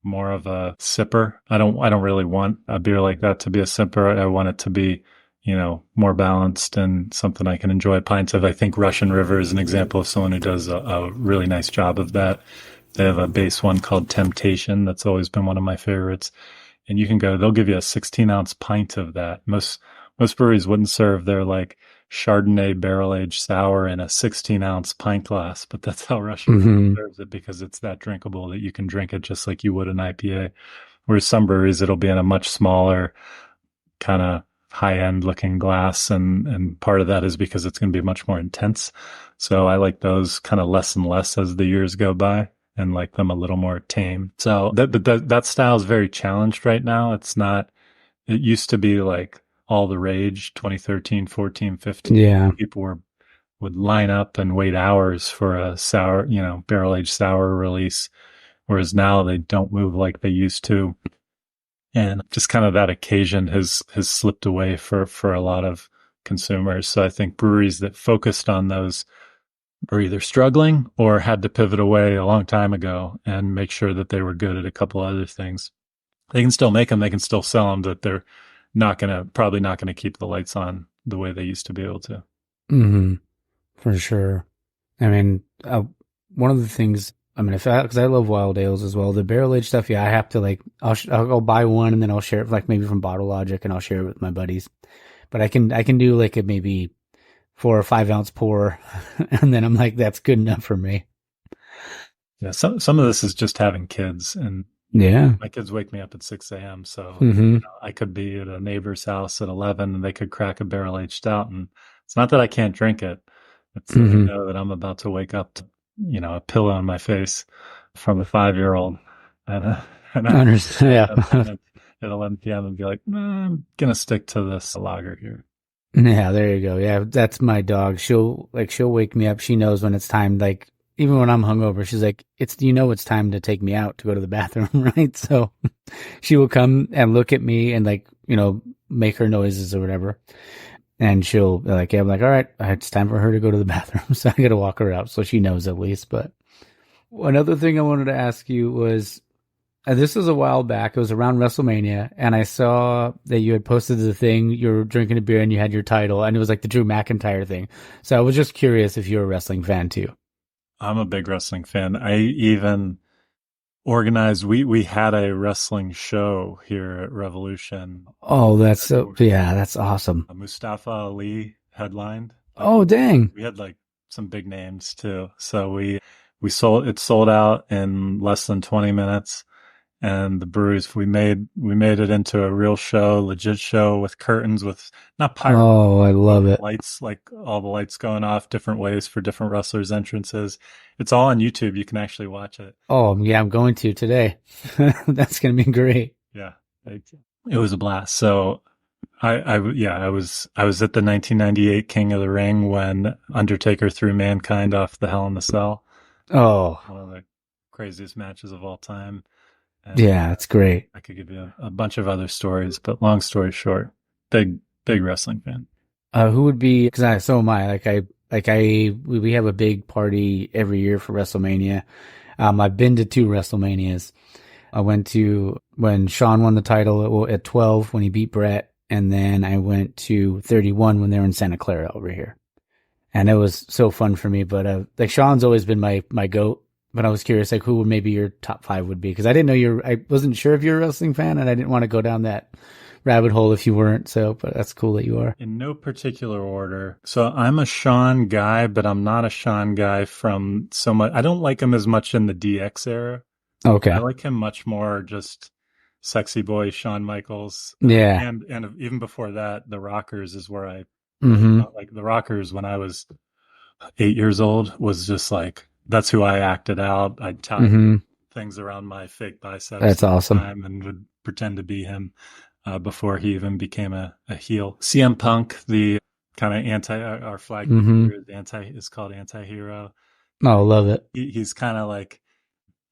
more of a sipper. I don't really want a beer like that to be a sipper. I want it to be more balanced and something I can enjoy pints of. I think Russian River is an example of someone who does a really nice job of that. They have a base one called Temptation. That's always been one of my favorites. And you can go, they'll give you a 16-ounce pint of that. Most breweries wouldn't serve their like Chardonnay barrel-aged sour in a 16-ounce pint glass, but that's how Russian River serves it, because it's that drinkable that you can drink it just like you would an IPA. Whereas some breweries, it'll be in a much smaller, kind of high-end looking glass, and part of that is because it's going to be much more intense. So I like those kind of less and less as the years go by, and like them a little more tame. So that style is very challenged right now. It used to be like all the rage, 2013, 14, 15. Yeah. People would line up and wait hours for a sour, barrel-aged sour release, whereas now they don't move like they used to. And just kind of that occasion has slipped away for a lot of consumers. So I think breweries that focused on those are either struggling or had to pivot away a long time ago and make sure that they were good at a couple other things. They can still make them, they can still sell them, but they're probably not gonna keep the lights on the way they used to be able to. Mm-hmm. For sure. I mean, one of the things, because I love wild ales as well, the barrel aged stuff, yeah, I have to I'll go buy one and then I'll share it, like maybe from Bottle Logic, and I'll share it with my buddies. But I can do like a maybe 4 or 5 ounce pour, and then I'm like, that's good enough for me. Yeah, some of this is just having kids, and yeah, my kids wake me up at 6 a.m. So mm-hmm. I could be at a neighbor's house at 11, and they could crack a barrel aged stout, and it's not that I can't drink it. It's that I know that I'm about to wake up to, a pillow on my face from a 5-year-old, and I understand. Yeah. At 11 p.m. and be like, I'm gonna stick to this lager here. Yeah, there you go. Yeah, that's my dog. She'll wake me up. She knows when it's time. Like, even when I'm hungover, she's like, it's time to take me out to go to the bathroom, right? So she will come and look at me and make her noises or whatever. And she'll be like, yeah, I'm like, all right, it's time for her to go to the bathroom. So I got to walk her out so she knows at least. But another thing I wanted to ask you was, this was a while back. It was around WrestleMania, and I saw that you had posted the thing. You were drinking a beer, and you had your title, and it was like the Drew McIntyre thing. So I was just curious if you're a wrestling fan too. I'm a big wrestling fan. I even organized. We had a wrestling show here at Revolution. Oh, that's awesome. Mustafa Ali headlined. Oh, dang! We had like some big names too. So we sold out in less than 20 minutes. And the breweries, we made it into a real show, legit show with curtains, with not pyro. Oh, I love it. Lights, like all the lights going off different ways for different wrestlers' entrances. It's all on YouTube. You can actually watch it. Oh, yeah, I'm going to today. That's going to be great. Yeah. It was a blast. So I was at the 1998 King of the Ring when Undertaker threw Mankind off the Hell in the Cell. Oh. One of the craziest matches of all time. And yeah, it's great. I could give you a bunch of other stories, but long story short, big wrestling fan. Who would be? Because so am I. We have a big party every year for WrestleMania. I've been to 2 WrestleManias. I went to when Shawn won the title at 12 when he beat Brett, and then I went to 31 when they were in Santa Clara over here, and it was so fun for me. But Shawn's always been my GOAT. But I was curious, who would maybe your top 5 would be? Because I didn't know I wasn't sure if you're a wrestling fan, and I didn't want to go down that rabbit hole if you weren't. So, but that's cool that you are. In no particular order. So I'm a Shawn guy, but I'm not a Shawn guy from so much. I don't like him as much in the DX era. Okay. I like him much more just sexy boy Shawn Michaels. Yeah. And even before that, the Rockers is where I like the Rockers when I was 8 years old was just like, that's who I acted out. I'd tie things around my fake biceps. That's awesome. And would pretend to be him before he even became a heel. CM Punk, the kind of our flag is called Anti-Hero. Oh, love it. He's kind of like,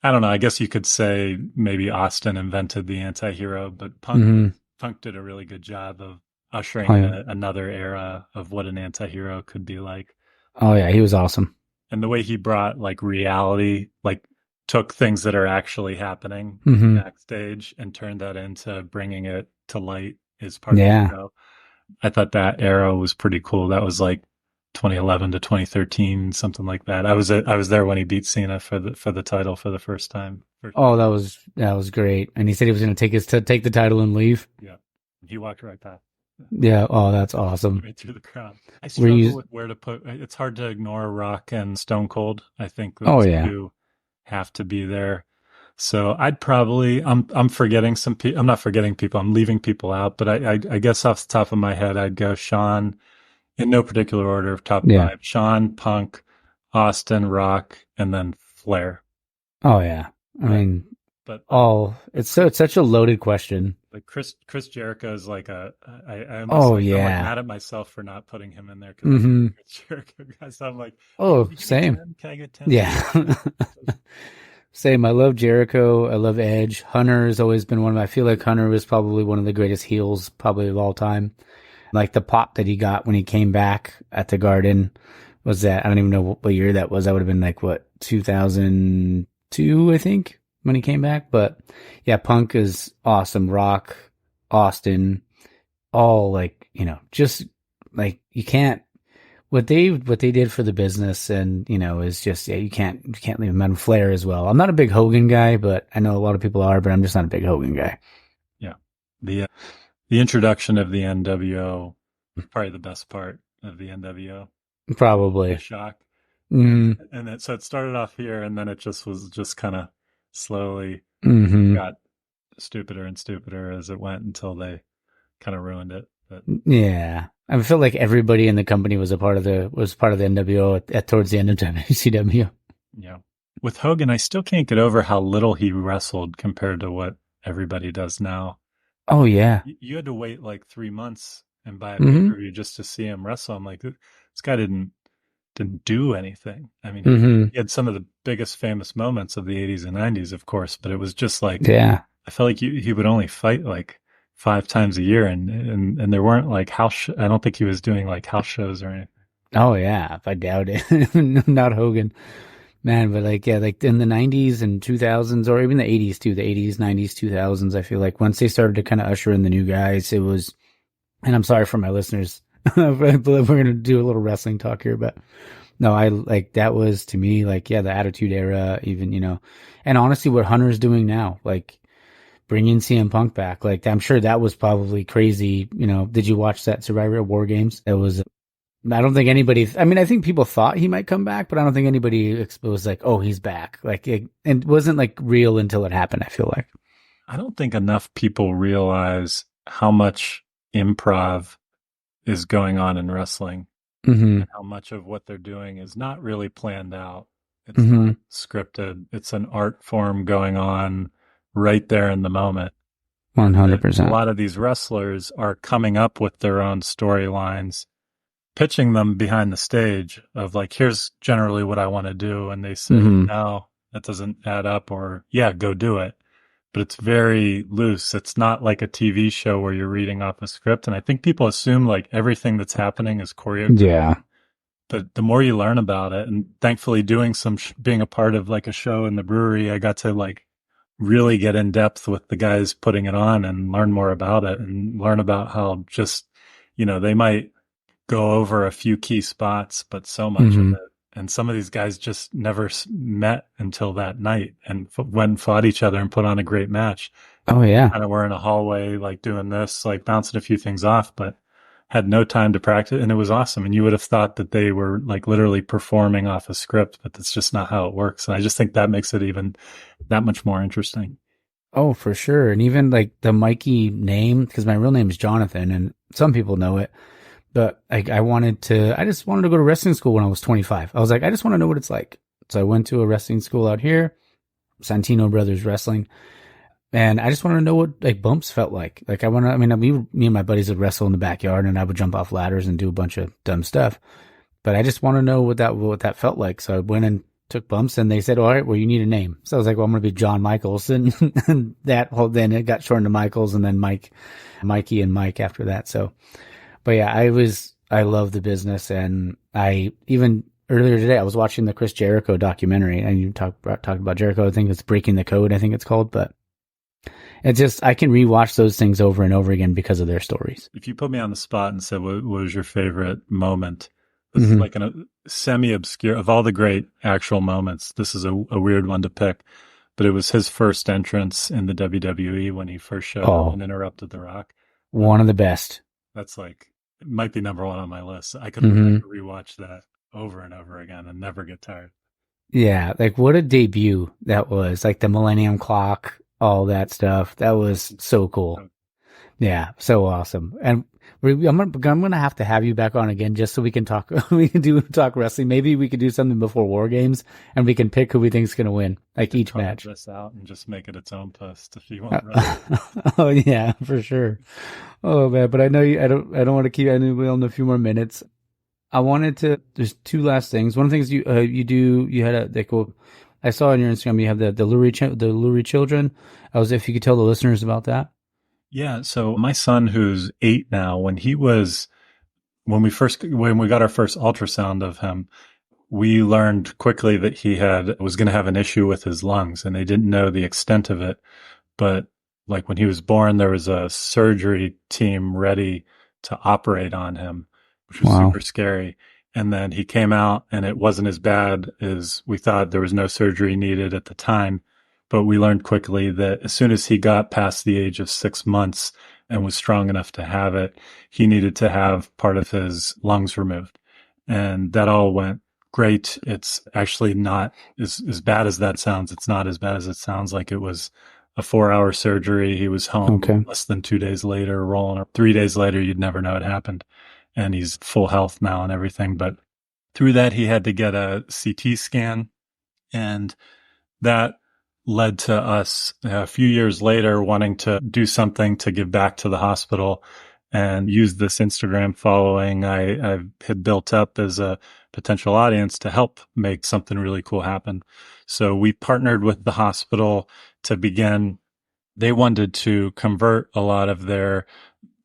I don't know, I guess you could say maybe Austin invented the Anti-Hero, but Punk did a really good job of ushering in another era of what an anti-hero could be like. Oh yeah, he was awesome. And the way he brought like reality, like took things that are actually happening backstage and turned that into bringing it to light is part of the show. I thought that era was pretty cool. That was like 2011 to 2013, something like that. I was there when he beat Cena for the title for the first time. Oh, that was great. And he said he was going to take the title and leave. Yeah, he walked right past. Yeah. Oh, that's awesome. Right through the crowd. I struggle with where to put. It's hard to ignore Rock and Stone Cold. I think those two have to be there. So I'd probably, I'm forgetting some people. I'm not forgetting people. I'm leaving people out. But I guess off the top of my head, I'd go Shawn, in no particular order of top five. Shawn, Punk, Austin, Rock, and then Flair. Oh yeah. I mean, but it's such a loaded question. Like Chris Jericho is like I'm like mad at myself for not putting him in there because Chris Jericho guys. I'm like, same. Can I get 10? Yeah. Same. I love Jericho. I love Edge. Hunter has always been one of I feel like Hunter was probably one of the greatest heels probably of all time. Like the pop that he got when he came back at the Garden was that, I don't even know what year that was. That would have been like 2002, I think, when he came back. But yeah, Punk is awesome. Rock, Austin, all like, just like you can't, what they did for the business and, is just, you can't leave him out. Flair as well. I'm not a big Hogan guy, but I know a lot of people are, but I'm just not a big Hogan guy. Yeah. The introduction of the NWO was probably the best part of the NWO. Probably. The shock. Mm-hmm. And so it started off here and then it was kind of slowly got stupider and stupider as it went until they kind of ruined it. But yeah. I feel like everybody in the company was part of the NWO at towards the end of WCW. Yeah. With Hogan, I still can't get over how little he wrestled compared to what everybody does now. Oh yeah. You had to wait like 3 months and buy a pay-per-view just to see him wrestle. I'm like, this guy didn't do anything. I mean, he had some of the biggest famous moments of the 80s and 90s, of course, but it was just like, I felt like he would only fight like 5 times a year, and there weren't like I don't think he was doing like house shows or anything. Oh yeah, I doubt it. Not Hogan, man. But like in the 90s and 2000s, or even the 80s too, the 80s, 90s, 2000s. I feel like once they started to kind of usher in the new guys, it was. And I'm sorry for my listeners. We're gonna do a little wrestling talk here, but no, I like that was to me like the Attitude Era, even and honestly, what Hunter's doing now, like. Bringing CM Punk back, like I'm sure that was probably crazy. Did you watch that Survivor War Games? It was. I don't think anybody. I mean, I think people thought he might come back, but I don't think anybody was like, "Oh, he's back." Like it wasn't like real until it happened. I feel like. I don't think enough people realize how much improv is going on in wrestling, and how much of what they're doing is not really planned out. It's not scripted. It's an art form going on. Right there in the moment. 100%. A lot of these wrestlers are coming up with their own storylines, pitching them behind the stage of like, here's generally what I want to do. And they say, no, that doesn't add up, or yeah, go do it. But it's very loose. It's not like a TV show where you're reading off a script. And I think people assume like everything that's happening is choreographed. Yeah. But the more you learn about it, and thankfully doing being a part of like a show in the brewery, I got to like, really get in depth with the guys putting it on and learn more about it and learn about how just, they might go over a few key spots, but so much of it. And some of these guys just never met until that night and went and fought each other and put on a great match. Oh yeah. Kind of were in a hallway, like doing this, like bouncing a few things off, but had no time to practice. And it was awesome. And you would have thought that they were like literally performing off a script, but that's just not how it works. And I just think that makes it even that much more interesting. Oh, for sure. And even like the Mikey name, because my real name is Jonathan and some people know it, but like I just wanted to go to wrestling school when I was 25. I was like, I just want to know what it's like. So I went to a wrestling school out here, Santino Brothers Wrestling. And I just want to know what like bumps felt like. Like me and my buddies would wrestle in the backyard and I would jump off ladders and do a bunch of dumb stuff. But I just want to know what that felt like. So I went and took bumps and they said, all right, well, you need a name. So I was like, well, I'm going to be John Michaels. And then it got shortened to Michaels and then Mikey and Mike after that. So, but yeah, I love the business. And I even earlier today, I was watching the Chris Jericho documentary and you talked about Jericho. I think it's Breaking the Code. I think it's called, but It's just, I can rewatch those things over and over again because of their stories. If you put me on the spot and said, what was your favorite moment? This is like a semi-obscure, of all the great actual moments, this is a weird one to pick, but it was his first entrance in the WWE when he first showed up and interrupted The Rock. One of the best. That's like, it might be number one on my list. I could rewatch that over and over again and never get tired. Yeah, like what a debut that was. Like the Millennium Clock, all that stuff. That was so cool. Yeah, so awesome. And I'm gonna have to have you back on again just so we can talk. We can talk wrestling. Maybe we could do something before War Games, and we can pick who we think is gonna win, like each match. This out and just make it its own post if you want. Oh yeah, for sure. Oh man, but I know you. I don't want to keep anybody on a few more minutes. I wanted to. There's two last things. One of the things you do. You had I saw on your Instagram. You have the Lurie children. I was if you could tell the listeners about that. Yeah. So my son, who's 8 now, when we got our first ultrasound of him, we learned quickly that he was going to have an issue with his lungs, and they didn't know the extent of it. But like when he was born, there was a surgery team ready to operate on him, which was super scary. And then he came out and it wasn't as bad as we thought. There was no surgery needed at the time. But we learned quickly that as soon as he got past the age of 6 months and was strong enough to have it, he needed to have part of his lungs removed. And that all went great. It's actually not as bad as that sounds. It's not as bad as it sounds. Like it was a 4-hour surgery. He was home less than 2 days later, rolling, or 3 days later, you'd never know it happened. And he's full health now and everything. But through that, he had to get a CT scan. And that led to us a few years later wanting to do something to give back to the hospital and use this Instagram following I had built up as a potential audience to help make something really cool happen. So we partnered with the hospital to begin. They wanted to convert a lot of their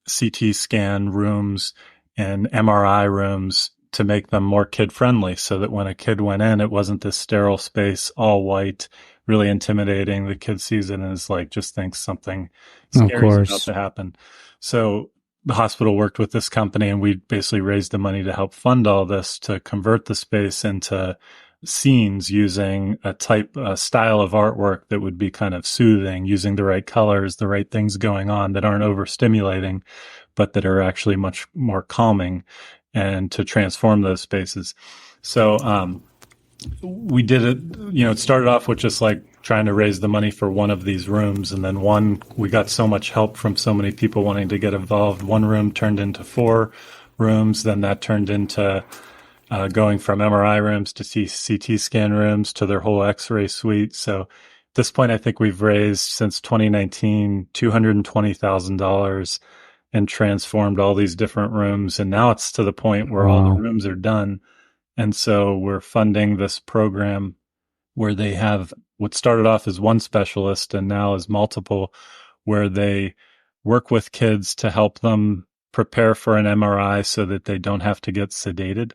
CT scan rooms and MRI rooms to make them more kid friendly so that when a kid went in, it wasn't this sterile space, all white, really intimidating. The kid sees it and is like, just thinks something scary is about to happen. So the hospital worked with this company and we basically raised the money to help fund all this, to convert the space into scenes using a style of artwork that would be kind of soothing, using the right colors, the right things going on that aren't overstimulating, but that are actually much more calming, and to transform those spaces. So, we did it, it started off with just like trying to raise the money for one of these rooms. And then we got so much help from so many people wanting to get involved. One room turned into 4 rooms. Then that turned into going from MRI rooms to CT scan rooms to their whole X-ray suite. So at this point, I think we've raised since 2019, $220,000 and transformed all these different rooms. And now it's to the point where all the rooms are done. And so we're funding this program where they have what started off as one specialist and now is multiple, where they work with kids to help them prepare for an MRI so that they don't have to get sedated.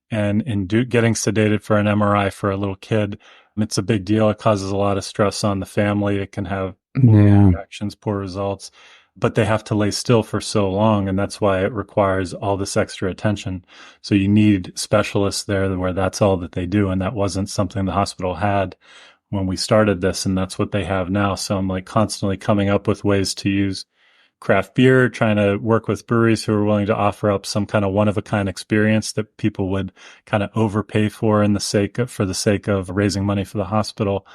And in getting sedated for an MRI for a little kid, it's a big deal. It causes a lot of stress on the family. It can have poor reactions, poor results. But they have to lay still for so long, and that's why it requires all this extra attention. So you need specialists there where that's all that they do, and that wasn't something the hospital had when we started this, and that's what they have now. So I'm like constantly coming up with ways to use craft beer, trying to work with breweries who are willing to offer up some kind of one-of-a-kind experience that people would kind of overpay for for the sake of raising money for the hospital.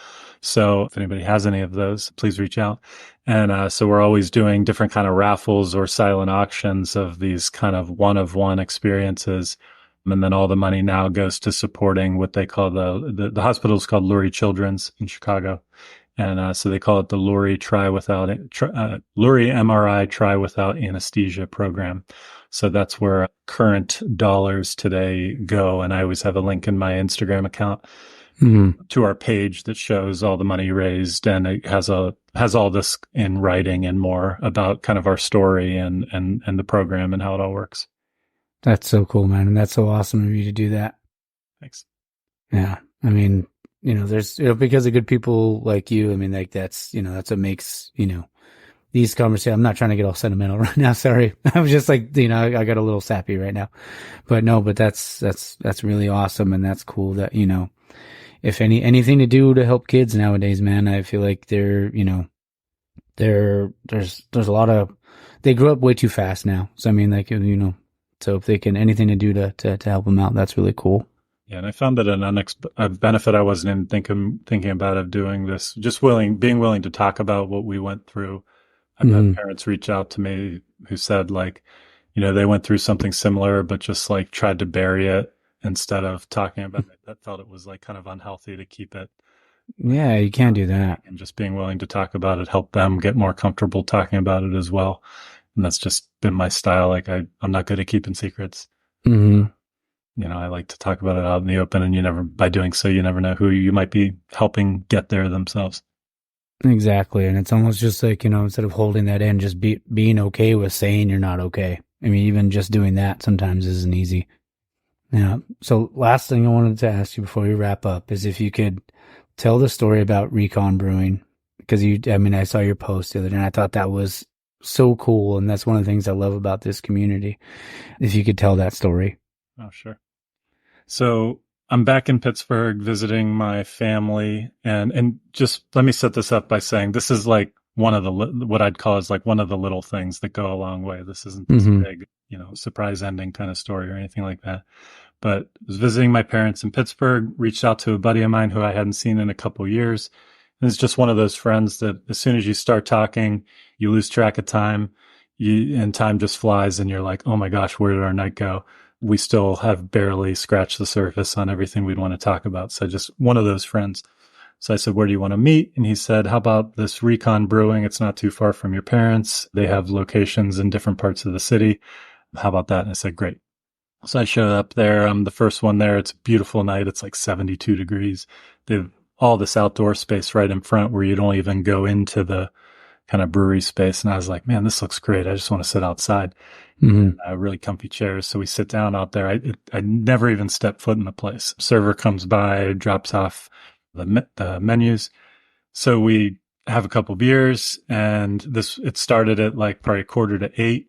So if anybody has any of those, please reach out. And so we're always doing different kind of raffles or silent auctions of these kind of one-of-one experiences. And then all the money now goes to supporting what they call the hospital is called Lurie Children's in Chicago. And so they call it the Lurie Lurie MRI Try Without Anesthesia program. So that's where current dollars today go. And I always have a link in my Instagram account to our page that shows all the money raised, and it has all this in writing and more about kind of our story and the program and how it all works. That's so cool, man. And that's so awesome of you to do that. Thanks. Yeah. I mean, there's, because of good people like you, I mean, like that's what makes, these conversations. I'm not trying to get all sentimental right now. Sorry. I was just like, you know, I got a little sappy right now, but no, but that's really awesome. And that's cool that, you know, if anything to do to help kids nowadays, man, I feel like they're, you know, there's a lot of, they grow up way too fast now. So, I mean, like, you know, so if they can, anything to do to help them out, that's really cool. Yeah, and I found that a benefit I wasn't even thinking about of doing this, just being willing to talk about what we went through. I've had parents reach out to me who said, like, you know, they went through something similar, but just like tried to bury it instead of talking about it. That felt it was like kind of unhealthy to keep it. Yeah, you can't do that. And just being willing to talk about it helped them get more comfortable talking about it as well. And that's just been my style. Like I'm not good at keeping secrets. Mm-hmm. You know, I like to talk about it out in the open, and by doing so, you never know who you might be helping get there themselves. Exactly. And it's almost just like, you know, instead of holding that in, just being okay with saying you're not okay. I mean, even just doing that sometimes isn't easy. Yeah. So last thing I wanted to ask you before we wrap up is if you could tell the story about Recon Brewing, because I saw your post the other day and I thought that was so cool. And that's one of the things I love about this community. If you could tell that story. Oh, sure. So I'm back in Pittsburgh visiting my family, and just let me set this up by saying this is like one of the, what I'd call is like one of the little things that go a long way. This isn't this big, you know, surprise ending kind of story or anything like that. But I was visiting my parents in Pittsburgh, reached out to a buddy of mine who I hadn't seen in a couple of years. And it's just one of those friends that as soon as you start talking, you lose track of time, and time just flies and you're like, oh my gosh, where did our night go? We still have barely scratched the surface on everything we'd want to talk about. So just one of those friends. So I said, where do you want to meet? And he said, how about this Recon Brewing? It's not too far from your parents. They have locations in different parts of the city. How about that? And I said, great. So I showed up there. I'm the first one there. It's a beautiful night. It's like 72 degrees. They have all this outdoor space right in front where you don't even go into the kind of brewery space. And I was like, man, this looks great. I just want to sit outside. Really comfy chairs. So we sit down out there. I never even stepped foot in the place. Server comes by, drops off the menus. So we have a couple beers, and it started at like probably 7:45.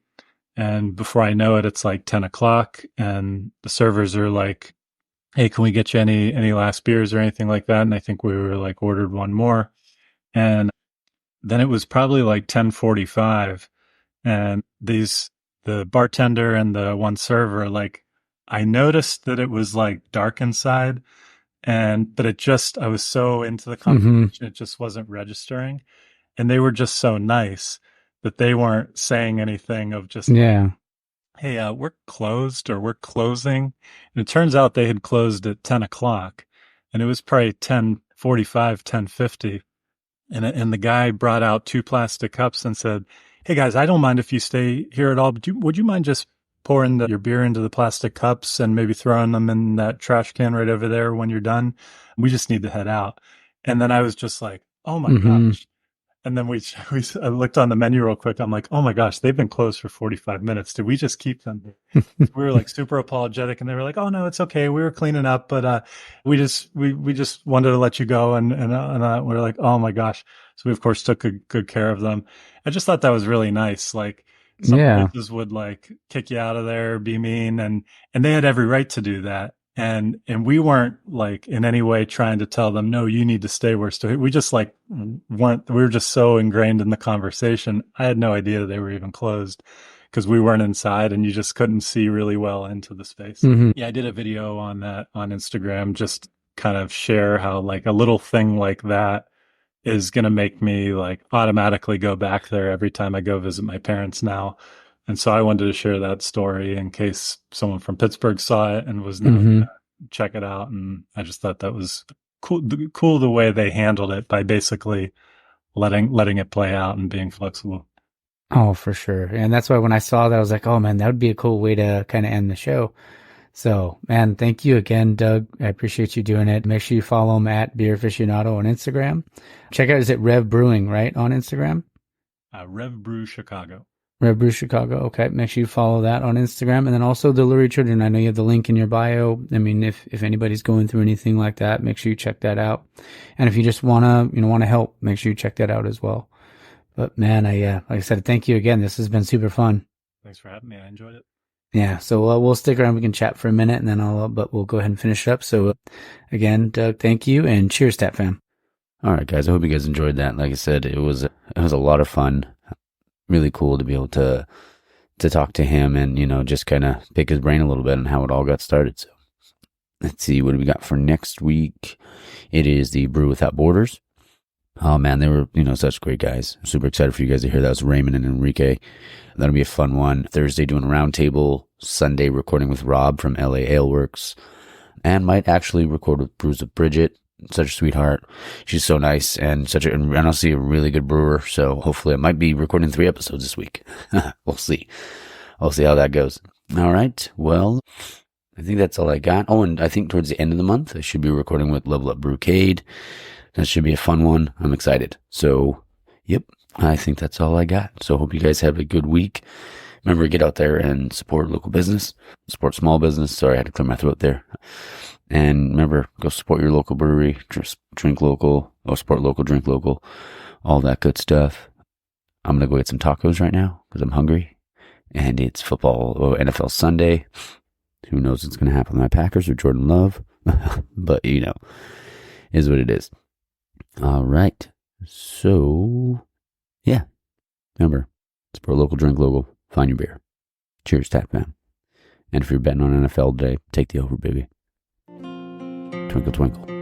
And before I know it, it's like 10 o'clock, and the servers are like, hey, can we get you any last beers or anything like that? And I think we were like ordered one more. And then it was probably like 10:45, and the bartender and the one server, like, I noticed that it was like dark inside, but I was so into the conversation, it just wasn't registering. And they were just so nice that they weren't saying anything of just, hey, we're closed or we're closing. And it turns out they had closed at 10 o'clock, and it was probably 10:45, 10:50. And the guy brought out 2 plastic cups and said, hey guys, I don't mind if you stay here at all, but would you mind just pouring your beer into the plastic cups and maybe throwing them in that trash can right over there when you're done? We just need to head out. And then I was just like, oh my gosh. And then I looked on the menu real quick. I'm like, oh my gosh, they've been closed for 45 minutes. Did we just keep them? We were like super apologetic, and they were like, oh no, it's okay. We were cleaning up, but we just wanted to let you go. And we're like, oh my gosh. So we of course took good care of them. I just thought that was really nice. Like some places would like kick you out of there, be mean, and they had every right to do that. And we weren't like in any way trying to tell them, no, you need to stay where we just like we were just so ingrained in the conversation. I had no idea they were even closed because we weren't inside and you just couldn't see really well into the space. Yeah, I did a video on that on Instagram, just kind of share how like a little thing like that is going to make me like automatically go back there every time I go visit my parents now. And so I wanted to share that story in case someone from Pittsburgh saw it and was now going to check it out. And I just thought that was cool the way they handled it by basically letting it play out and being flexible. Oh, for sure. And that's why when I saw that, I was like, oh man, that would be a cool way to kind of end the show. So, man, thank you again, Doug. I appreciate you doing it. Make sure you follow him at Beer Aficionado on Instagram. Check out, is it Rev Brewing, right, on Instagram? Rev Brew Chicago. Rev Brew Chicago. Okay. Make sure you follow that on Instagram. And then also the Lurie Children. I know you have the link in your bio. I mean, if anybody's going through anything like that, make sure you check that out. And if you just want to help, make sure you check that out as well. But man, like I said, thank you again. This has been super fun. Thanks for having me. I enjoyed it. Yeah. So we'll stick around. We can chat for a minute and then but we'll go ahead and finish up. So again, Doug, thank you and cheers, Tap Fam. All right, guys. I hope you guys enjoyed that. Like I said, it was a lot of fun. Really cool to be able to talk to him and, just kind of pick his brain a little bit on how it all got started. So let's see, what do we got for next week? It is the Brew Without Borders. Oh man, they were, such great guys. I'm super excited for you guys to hear that. It was Raymond and Enrique. That'll be a fun one. Thursday doing a roundtable. Sunday recording with Rob from LA Ale Works. And might actually record with Brews with Bridget. Such a sweetheart. She's so nice and and honestly a really good brewer. So hopefully I might be recording 3 episodes this week. We'll see. I'll see how that goes. All right. Well, I think that's all I got. Oh, and I think towards the end of the month, I should be recording with Level Up Brewcade. That should be a fun one. I'm excited. So, yep, I think that's all I got. So hope you guys have a good week. Remember, get out there and support local business, support small business. Sorry, I had to clear my throat there. And remember, go support your local brewery, drink local, support local, drink local, all that good stuff. I'm going to go get some tacos right now because I'm hungry. And it's NFL Sunday. Who knows what's going to happen with my Packers or Jordan Love. But, is what it is. All right. So, yeah. Remember, support local, drink local, find your beer. Cheers, Tap Fam. And if you're betting on NFL today, take the over, baby. Twinkle, twinkle.